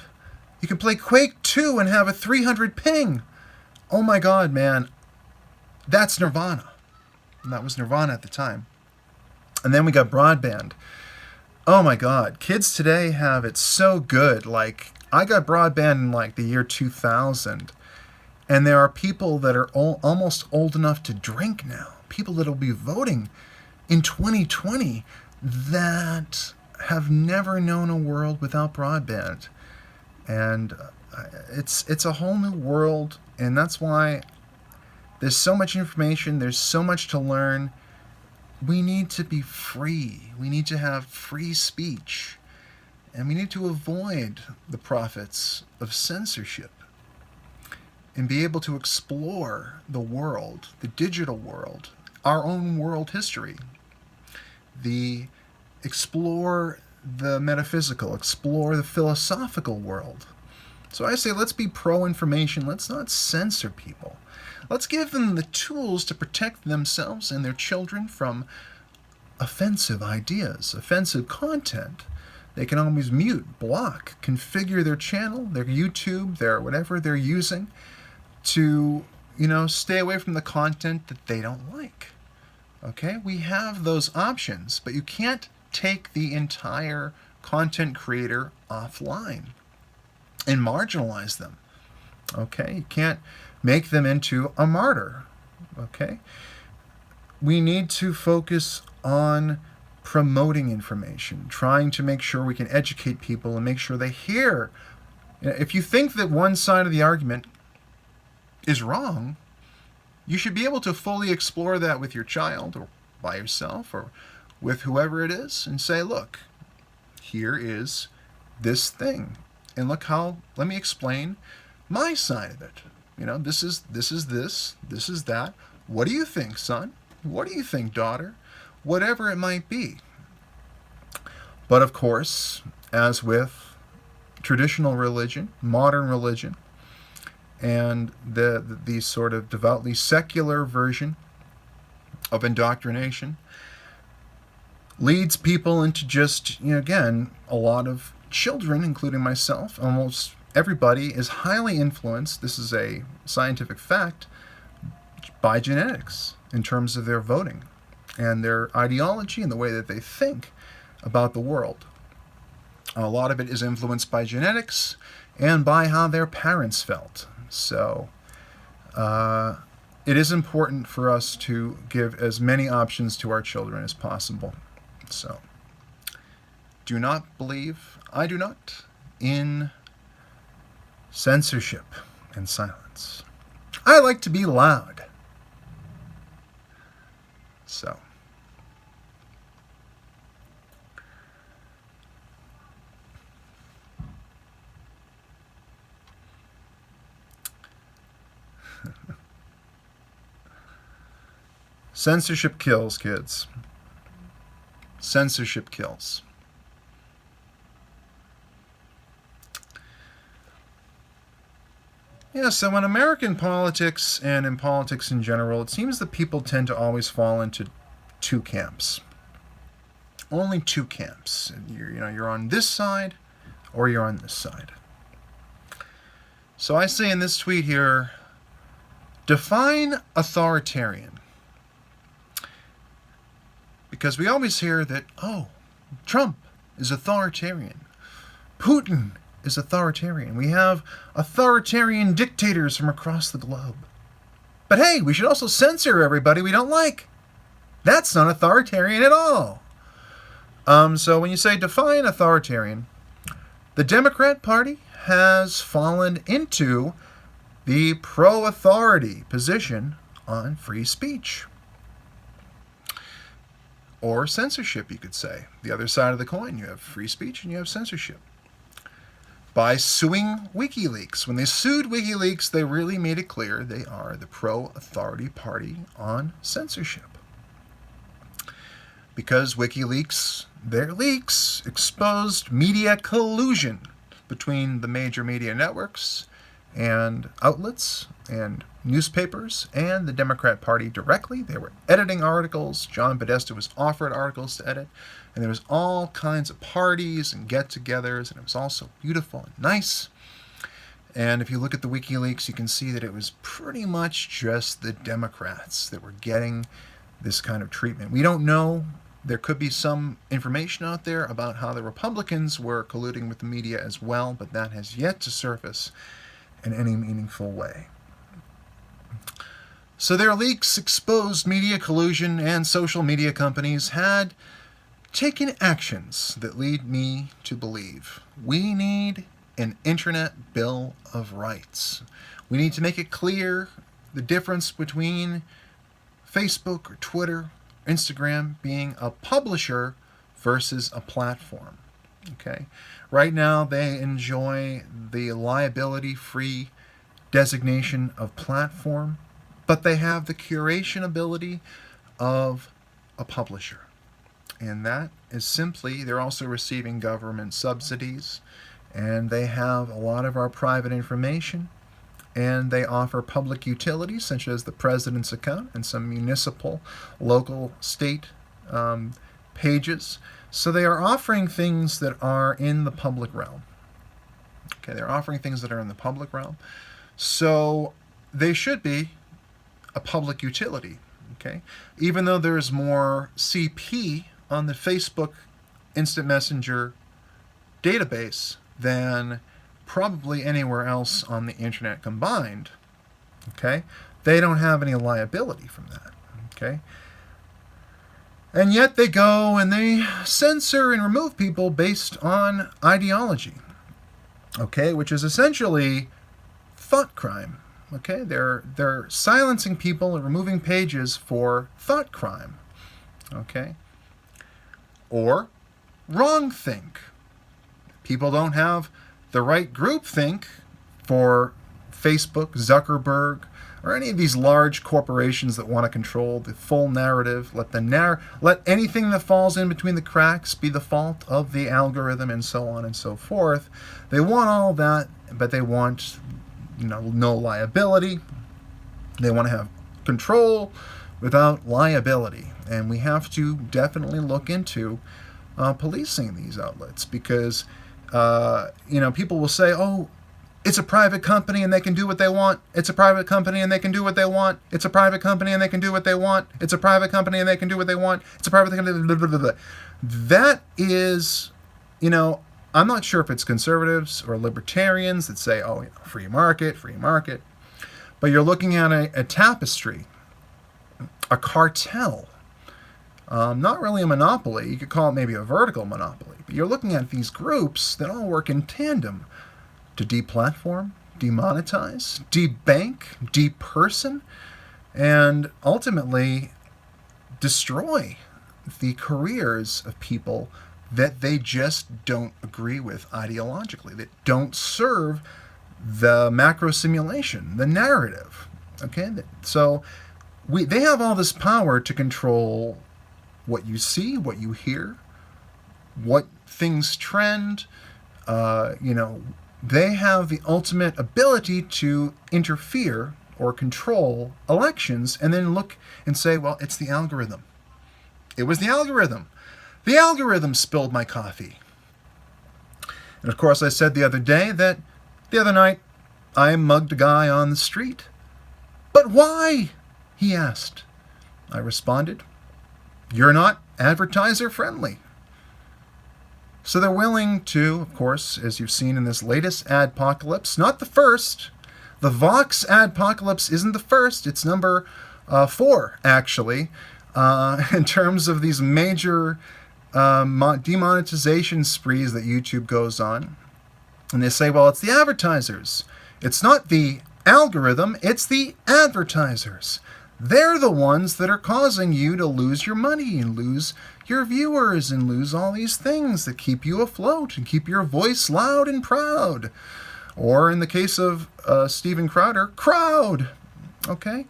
You can play Quake 2 and have a 300 ping. Oh my God, man. That's Nirvana. And that was Nirvana at the time. And then we got broadband. Oh my God. Kids today have it so good. Like, I got broadband in like the year 2000. And there are people that are almost old enough to drink now. People that will be voting in 2020 that have never known a world without broadband. And it's a whole new world, and that's why there's so much information, there's so much to learn. We need to be free. We need to have free speech, and we need to avoid the profits of censorship and be able to explore the world, the digital world, our own world history, explore the metaphysical, explore the philosophical world. So I say, let's be pro-information. Let's not censor people. Let's give them the tools to protect themselves and their children from offensive ideas, offensive content. They can always mute, block, configure their channel, their YouTube, their whatever they're using to, stay away from the content that they don't like. Okay? We have those options, but you can't take the entire content creator offline and marginalize them. Okay? You can't make them into a martyr. Okay? We need to focus on promoting information, trying to make sure we can educate people and make sure they hear. If you think that one side of the argument is wrong, you should be able to fully explore that with your child or by yourself or with whoever it is and say, look, here is this thing. And let me explain my side of it. This is that. What do you think, son? What do you think, daughter? Whatever it might be. But of course, as with traditional religion, modern religion, and the sort of devoutly secular version of indoctrination leads people into just, again, a lot of children, including myself, almost everybody is highly influenced, this is a scientific fact, by genetics in terms of their voting and their ideology and the way that they think about the world. A lot of it is influenced by genetics and by how their parents felt. So it is important for us to give as many options to our children as possible. So do not believe, I do not, in censorship and silence. I like to be loud. So censorship kills, kids. Censorship kills. Yeah, so in American politics and in politics in general, it seems that people tend to always fall into two camps. Only two camps. You're on this side or you're on this side. So I say in this tweet here, Define authoritarian. Because we always hear that, oh, Trump is authoritarian. Putin is authoritarian. We have authoritarian dictators from across the globe. But hey, we should also censor everybody we don't like. That's not authoritarian at all. So when you say define authoritarian, the Democrat Party has fallen into the pro-authority position on free speech. Or censorship, you could say. The other side of the coin, you have free speech and you have censorship. By suing WikiLeaks. When they sued WikiLeaks, they really made it clear they are the pro-authority party on censorship. Because WikiLeaks, their leaks, exposed media collusion between the major media networks and outlets and newspapers and the Democrat Party directly. They were editing articles. John Podesta was offered articles to edit. And there was all kinds of parties and get-togethers, and it was all so beautiful and nice. And if you look at the WikiLeaks, you can see that it was pretty much just the Democrats that were getting this kind of treatment. We don't know. There could be some information out there about how the Republicans were colluding with the media as well, but that has yet to surface in any meaningful way. So their leaks exposed media collusion, and social media companies had taken actions that lead me to believe we need an Internet Bill of Rights. We need to make it clear the difference between Facebook or Twitter, Instagram being a publisher versus a platform. Okay? Right now they enjoy the liability-free designation of platform, but they have the curation ability of a publisher. And that is simply, they're also receiving government subsidies, and they have a lot of our private information, and they offer public utilities such as the president's account and some municipal, local, state pages. So they are offering things that are in the public realm. Okay, they're offering things that are in the public realm. So they should be a public utility. Okay, even though there's more CP on the Facebook Instant Messenger database than probably anywhere else on the internet combined, okay, they don't have any liability from that, okay? And yet they go and they censor and remove people based on ideology, okay, which is essentially thought crime, okay? They're silencing people and removing pages for thought crime, okay? Or wrongthink. People don't have the right groupthink for Facebook, Zuckerberg, or any of these large corporations that want to control the full narrative. Let anything that falls in between the cracks be the fault of the algorithm, and so on and so forth. They want all that, but they want, no liability. They want to have control without liability. And we have to definitely look into policing these outlets, because people will say, oh, it's a private company and they can do what they want. It's a private company and they can do what they want. It's a private company and they can do what they want. It's a private company and they can do what they want. It's a private company. Blah, blah, blah, blah. That is, I'm not sure if it's conservatives or libertarians that say, oh, free market, free market. But you're looking at a tapestry, a cartel. Not really a monopoly. You could call it maybe a vertical monopoly. But you're looking at these groups that all work in tandem to deplatform, demonetize, debank, deperson, and ultimately destroy the careers of people that they just don't agree with ideologically, that don't serve the macro simulation, the narrative. Okay? So they have all this power to control what you see, what you hear, what things trend. They have the ultimate ability to interfere or control elections, and then look and say, well, it's the algorithm. It was the algorithm. The algorithm spilled my coffee. And of course, I said the other night, I mugged a guy on the street. "But why?" he asked. I responded, "You're not advertiser friendly." So they're willing to, of course, as you've seen in this latest adpocalypse, not the first. The Vox adpocalypse isn't the first. It's number 4, actually, in terms of these major demonetization sprees that YouTube goes on. And they say, well, it's the advertisers. It's not the algorithm, it's the advertisers. They're the ones that are causing you to lose your money and lose your viewers and lose all these things that keep you afloat and keep your voice loud and proud. Or in the case of Steven Crowder, crowd. Okay?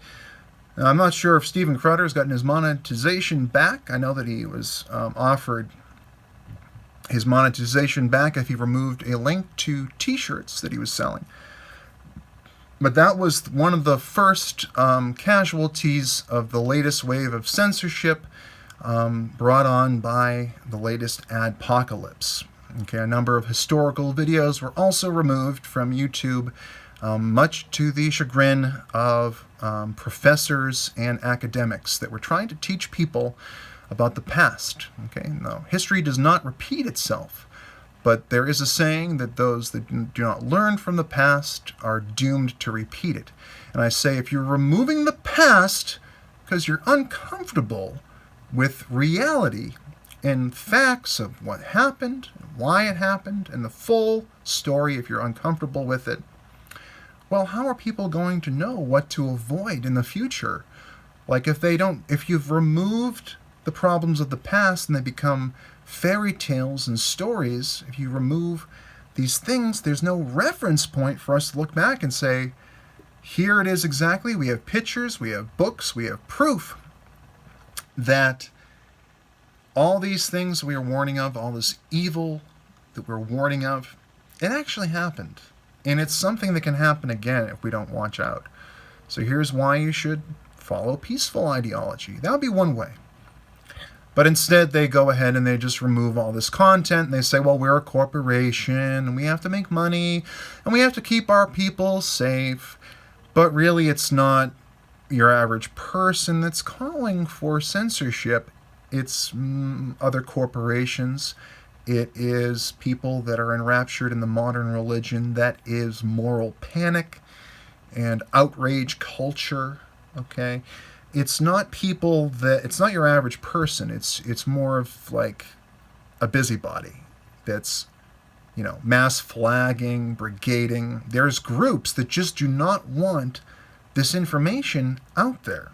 Now, I'm not sure if Steven Crowder has gotten his monetization back. I know that he was offered his monetization back if he removed a link to t-shirts that he was selling. But that was one of the first casualties of the latest wave of censorship brought on by the latest adpocalypse. Okay, a number of historical videos were also removed from YouTube, much to the chagrin of professors and academics that were trying to teach people about the past. Okay, now history does not repeat itself, but there is a saying that those that do not learn from the past are doomed to repeat it. And I say, if you're removing the past because you're uncomfortable with reality and facts of what happened, why it happened, and the full story, if you're uncomfortable with it, well, how are people going to know what to avoid in the future? Like if you've removed the problems of the past and they become fairy tales and stories, if you remove these things, there's no reference point for us to look back and say, here it is exactly. We have pictures, we have books, we have proof that all these things we are warning of, all this evil that we're warning of, it actually happened. And it's something that can happen again if we don't watch out. So here's why you should follow peaceful ideology. That would be one way. But instead, they go ahead and they just remove all this content. And they say, well, we're a corporation, and we have to make money, and we have to keep our people safe. But really, it's not your average person that's calling for censorship. It's other corporations. It is people that are enraptured in the modern religion that is moral panic and outrage culture, okay? It's not people that, it's not your average person. It's more of like a busybody that's, mass flagging, brigading. There's groups that just do not want this information out there.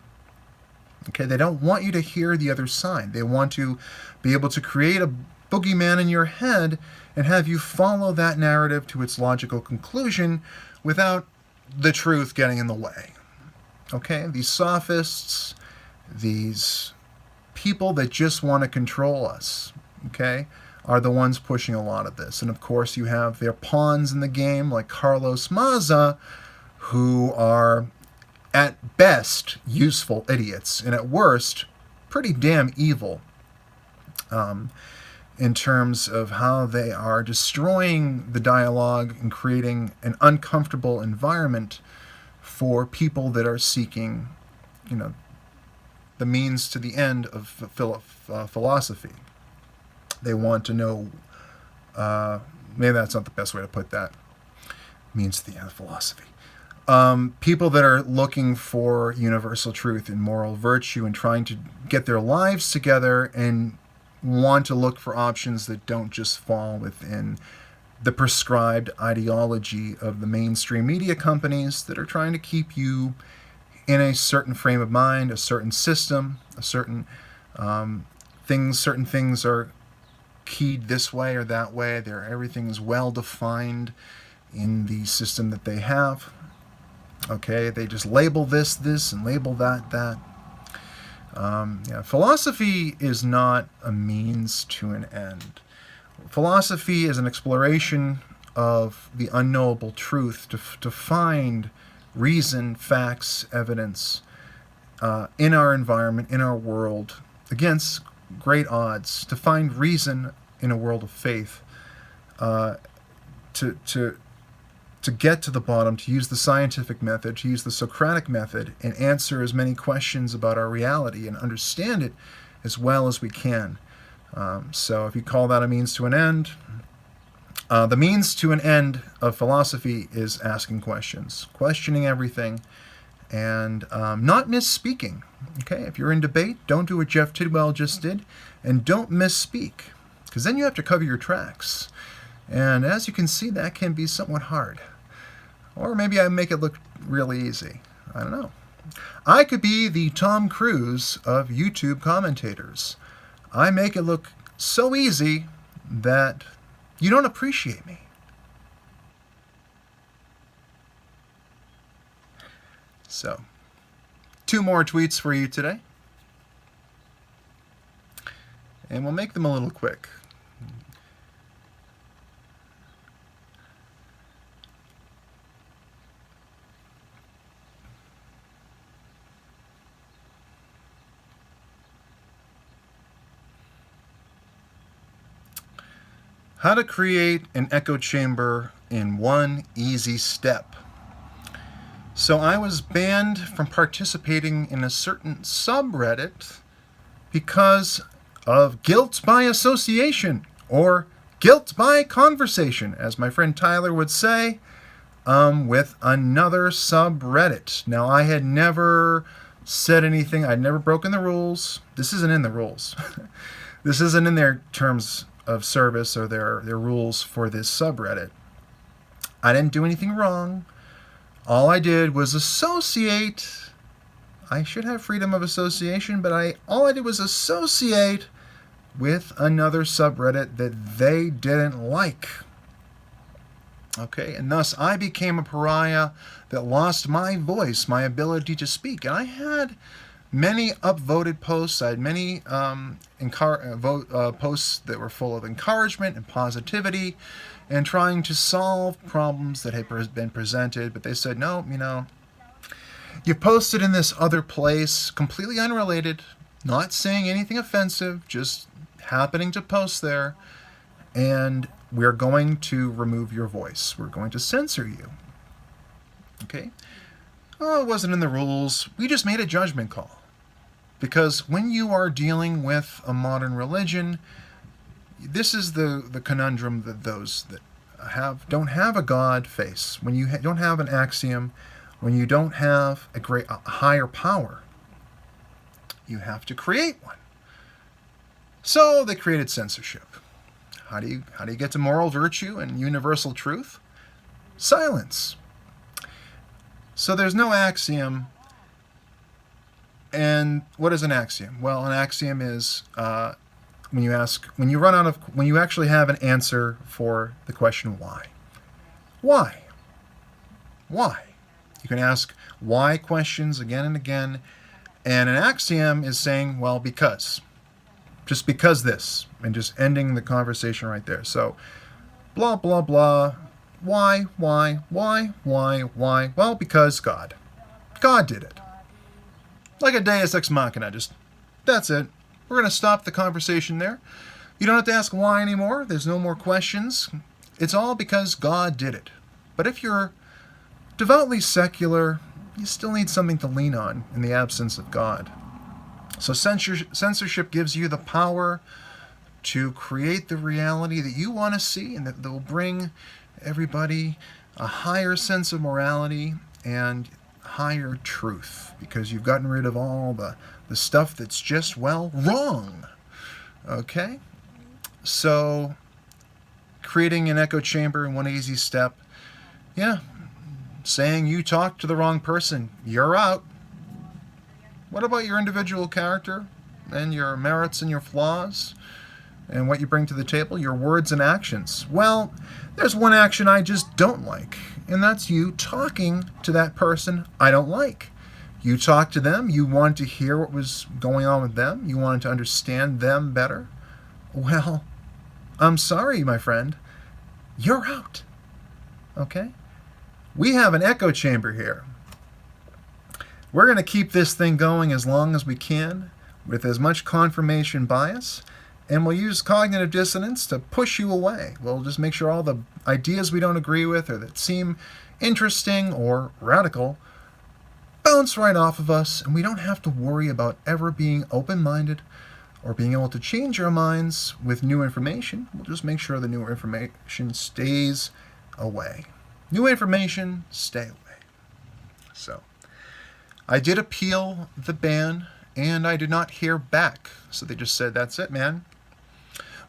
Okay, they don't want you to hear the other side. They want to be able to create a boogeyman in your head and have you follow that narrative to its logical conclusion without the truth getting in the way. Okay, these sophists, these people that just want to control us, okay, are the ones pushing a lot of this. And of course, you have their pawns in the game like Carlos Maza, who are at best useful idiots and at worst pretty damn evil in terms of how they are destroying the dialogue and creating an uncomfortable environment for people that are seeking, the means to the end of philosophy. They want to know, maybe that's not the best way to put that, means to the end of philosophy. People that are looking for universal truth and moral virtue and trying to get their lives together and want to look for options that don't just fall within the prescribed ideology of the mainstream media companies that are trying to keep you in a certain frame of mind, a certain system, a certain certain things are keyed this way or that way. Everything's well defined in the system that they have. Okay, they just label this, and label that. Philosophy is not a means to an end. Philosophy is an exploration of the unknowable truth to find reason, facts, evidence in our environment, in our world, against great odds, to find reason in a world of faith, to to get to the bottom, to use the scientific method, to use the Socratic method, and answer as many questions about our reality and understand it as well as we can. So if you call that a means to an end, the means to an end of philosophy is asking questions, questioning everything, and not misspeaking. Okay, if you're in debate, don't do what Jeff Tidwell just did, and don't misspeak, because then you have to cover your tracks. And as you can see, that can be somewhat hard. Or maybe I make it look really easy. I don't know. I could be the Tom Cruise of YouTube commentators. I make it look so easy that you don't appreciate me. So, 2 more tweets for you today. And we'll make them a little quick. How to create an echo chamber in 1 easy step. So I was banned from participating in a certain subreddit because of guilt by association, or guilt by conversation, as my friend Tyler would say, with another subreddit. Now, I had never said anything. I'd never broken the rules. This isn't in the rules. This isn't in their terms of service or their rules for this subreddit. I didn't do anything wrong. All I did was associate. I should have freedom of association, but all I did was associate with another subreddit that they didn't like. Okay, and thus I became a pariah that lost my voice, my ability to speak. And I had many upvoted posts. I had many posts that were full of encouragement and positivity and trying to solve problems that had been presented. But they said, no, you posted in this other place, completely unrelated, not saying anything offensive, just happening to post there, and we're going to remove your voice. We're going to censor you. Okay? Oh, it wasn't in the rules. We just made a judgment call. Because when you are dealing with a modern religion, this is the conundrum that those that don't have a God face. When you don't have an axiom, when you don't have a higher power, you have to create one. So they created censorship. How do you get to moral virtue and universal truth? Silence. So there's no axiom. And what is an axiom? Well, an axiom is when you actually have an answer for the question why. Why? Why? You can ask why questions again and again, and an axiom is saying, well, because. Just because this, and just ending the conversation right there. So, blah, blah, blah. Why? Well, because God. God did it. Like a deus ex machina, that's it. We're going to stop the conversation there. You don't have to ask why anymore. There's no more questions. It's all because God did it. But if you're devoutly secular, you still need something to lean on in the absence of God. So censorship gives you the power to create the reality that you want to see, and that will bring everybody a higher sense of morality and higher truth, because you've gotten rid of all the stuff that's just, well, wrong. Okay? So creating an echo chamber in 1 easy step. Yeah. Saying you talked to the wrong person, you're out. What about your individual character and your merits and your flaws and what you bring to the table, your words and actions? Well, there's one action I just don't like, and that's you talking to that person I don't like. You talk to them, you wanted to hear what was going on with them, you wanted to understand them better. Well, I'm sorry, my friend, you're out. Okay? We have an echo chamber here. We're going to keep this thing going as long as we can with as much confirmation bias And we'll use cognitive dissonance to push you away. We'll just make sure all the ideas we don't agree with or that seem interesting or radical bounce right off of us, and we don't have to worry about ever being open-minded or being able to change our minds with new information. We'll just make sure the new information stays away. New information, stay away. So, I did appeal the ban, and I did not hear back. So they just said, that's it, man.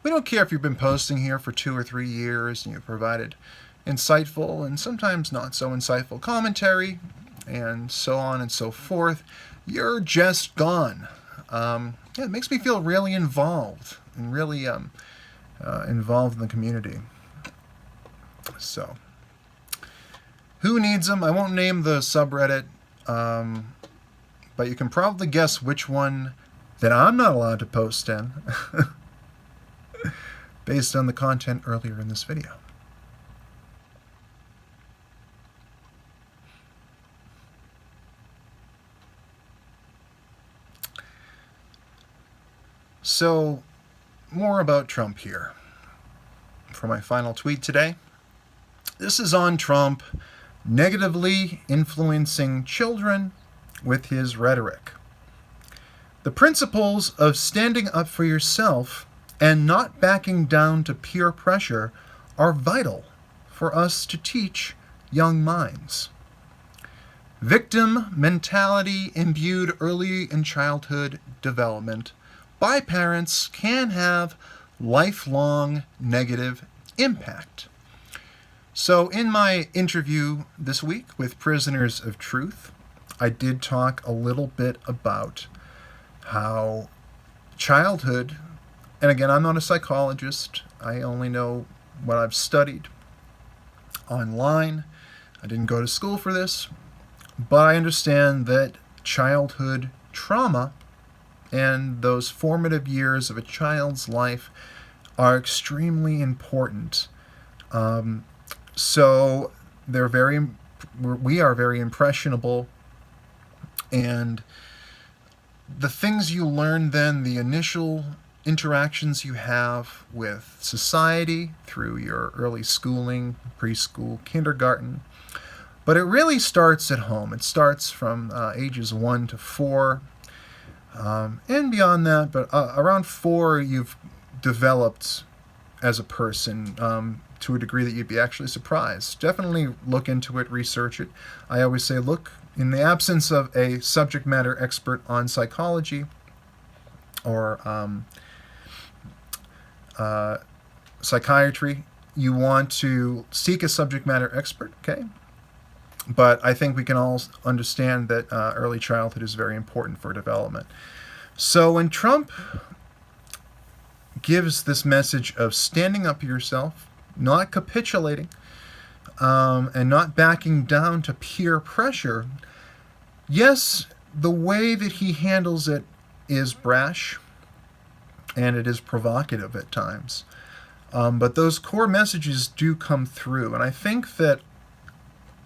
We don't care if you've been posting here for 2 or 3 years and you've provided insightful and sometimes not so insightful commentary and so on and so forth. You're just gone. It makes me feel really involved and really involved in the community. So, who needs them? I won't name the subreddit, but you can probably guess which one that I'm not allowed to post in based on the content earlier in this video. So, more about Trump here. For my final tweet today, this is on Trump negatively influencing children with his rhetoric. The principles of standing up for yourself and not backing down to peer pressure are vital for us to teach young minds. Victim mentality imbued early in childhood development by parents can have lifelong negative impact. So in my interview this week with Prisoners of Truth, I did talk a little bit about how childhood, and again, I'm not a psychologist, I only know what I've studied online. I didn't go to school for this, but I understand that childhood trauma and those formative years of a child's life are extremely important. So we are very impressionable, and the things you learn then, the initial interactions you have with society through your early schooling, preschool, kindergarten, but it really starts at home. It starts from ages 1 to 4, and beyond that, but around 4 you've developed as a person to a degree that you'd be actually surprised. Definitely look into it, research it. I always say look, in the absence of a subject matter expert on psychology or psychiatry, you want to seek a subject matter expert, okay? But I think we can all understand that early childhood is very important for development. So when Trump gives this message of standing up for yourself, not capitulating, and not backing down to peer pressure, yes, the way that he handles it is brash, and it is provocative at times. But those core messages do come through, and I think that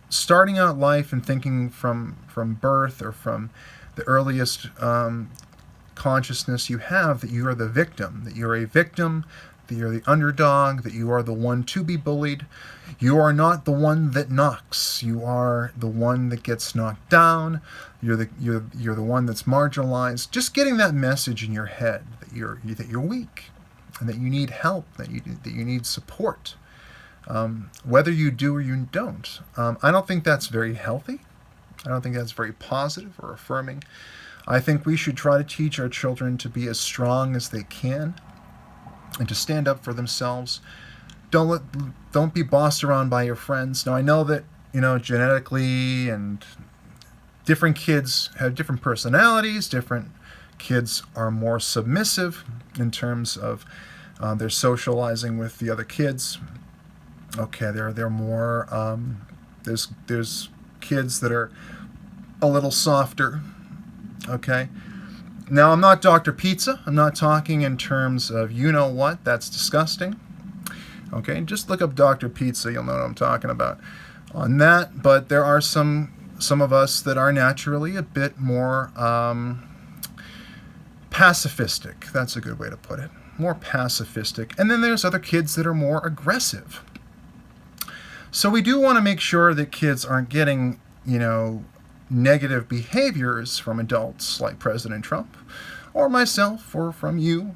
starting out life and thinking from birth or from the earliest consciousness you have, that you are the victim, that you're a victim, that you're the underdog, that you are the one to be bullied. You are not the one that knocks. You are the one that gets knocked down. You're the one that's marginalized. Just getting that message in your head that you're weak and that you need help, that you need support. Whether you do or you don't. I don't think that's very healthy. I don't think that's very positive or affirming. I think we should try to teach our children to be as strong as they can and to stand up for themselves. Don't be bossed around by your friends. Now I know that, genetically and different kids have different personalities, different kids are more submissive in terms of their socializing with the other kids. Okay, they're more there's kids that are a little softer. Okay. Now, I'm not Dr. Pizza. I'm not talking in terms of you-know-what. That's disgusting. Okay, just look up Dr. Pizza. You'll know what I'm talking about on that. But there are some of us that are naturally a bit more pacifistic. That's a good way to put it. more pacifistic, and then there's other kids that are more aggressive. So we do want to make sure that kids aren't getting, negative behaviors from adults like President Trump, or myself, or from you,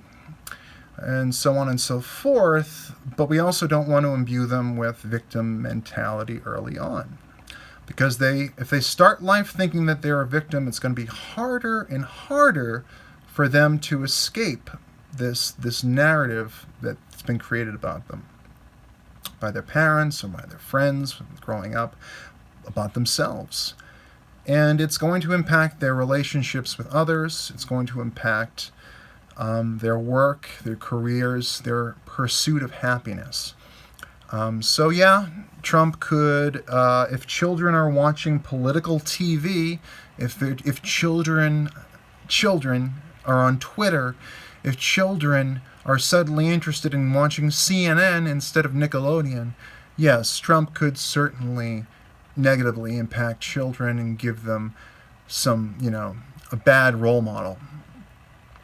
and so on and so forth, but we also don't want to imbue them with victim mentality early on. Because if they start life thinking that they're a victim, it's going to be harder and harder for them to escape this narrative that's been created about them by their parents or by their friends growing up, about themselves. And it's going to impact their relationships with others. It's going to impact their work, their careers, their pursuit of happiness. So yeah, Trump could, if children are watching political TV, if children are on Twitter, if children are suddenly interested in watching CNN instead of Nickelodeon, yes, Trump could certainly negatively impact children and give them some, a bad role model.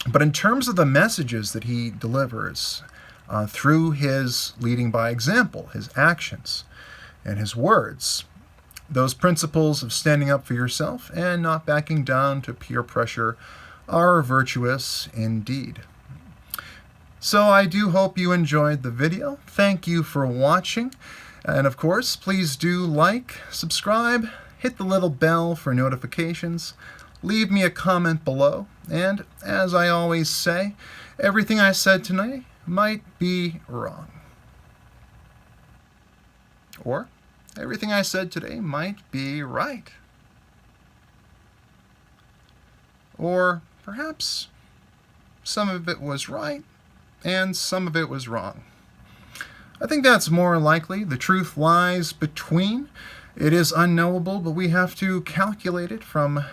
But in terms of the messages that he delivers through his leading by example, his actions, and his words, those principles of standing up for yourself and not backing down to peer pressure are virtuous indeed. So I do hope you enjoyed the video. Thank you for watching. And of course, please do like, subscribe, hit the little bell for notifications, leave me a comment below, and as I always say, everything I said tonight might be wrong. Or everything I said today might be right. Or perhaps some of it was right and some of it was wrong. I think that's more likely. The truth lies between. It is unknowable, but we have to calculate it from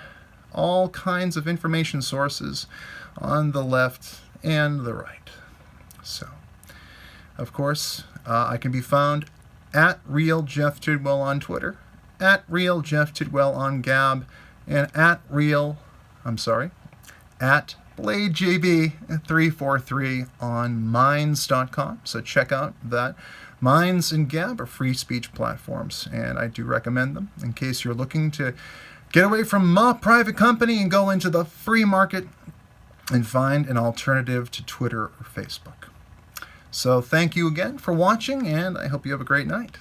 all kinds of information sources on the left and the right. So, of course, I can be found at Real Jeff Tidwell on Twitter, at Real Jeff Tidwell on Gab, and at BladeJB343 on Minds.com. So check out that. Minds and Gab are free speech platforms, and I do recommend them in case you're looking to get away from a private company and go into the free market and find an alternative to Twitter or Facebook. So thank you again for watching, and I hope you have a great night.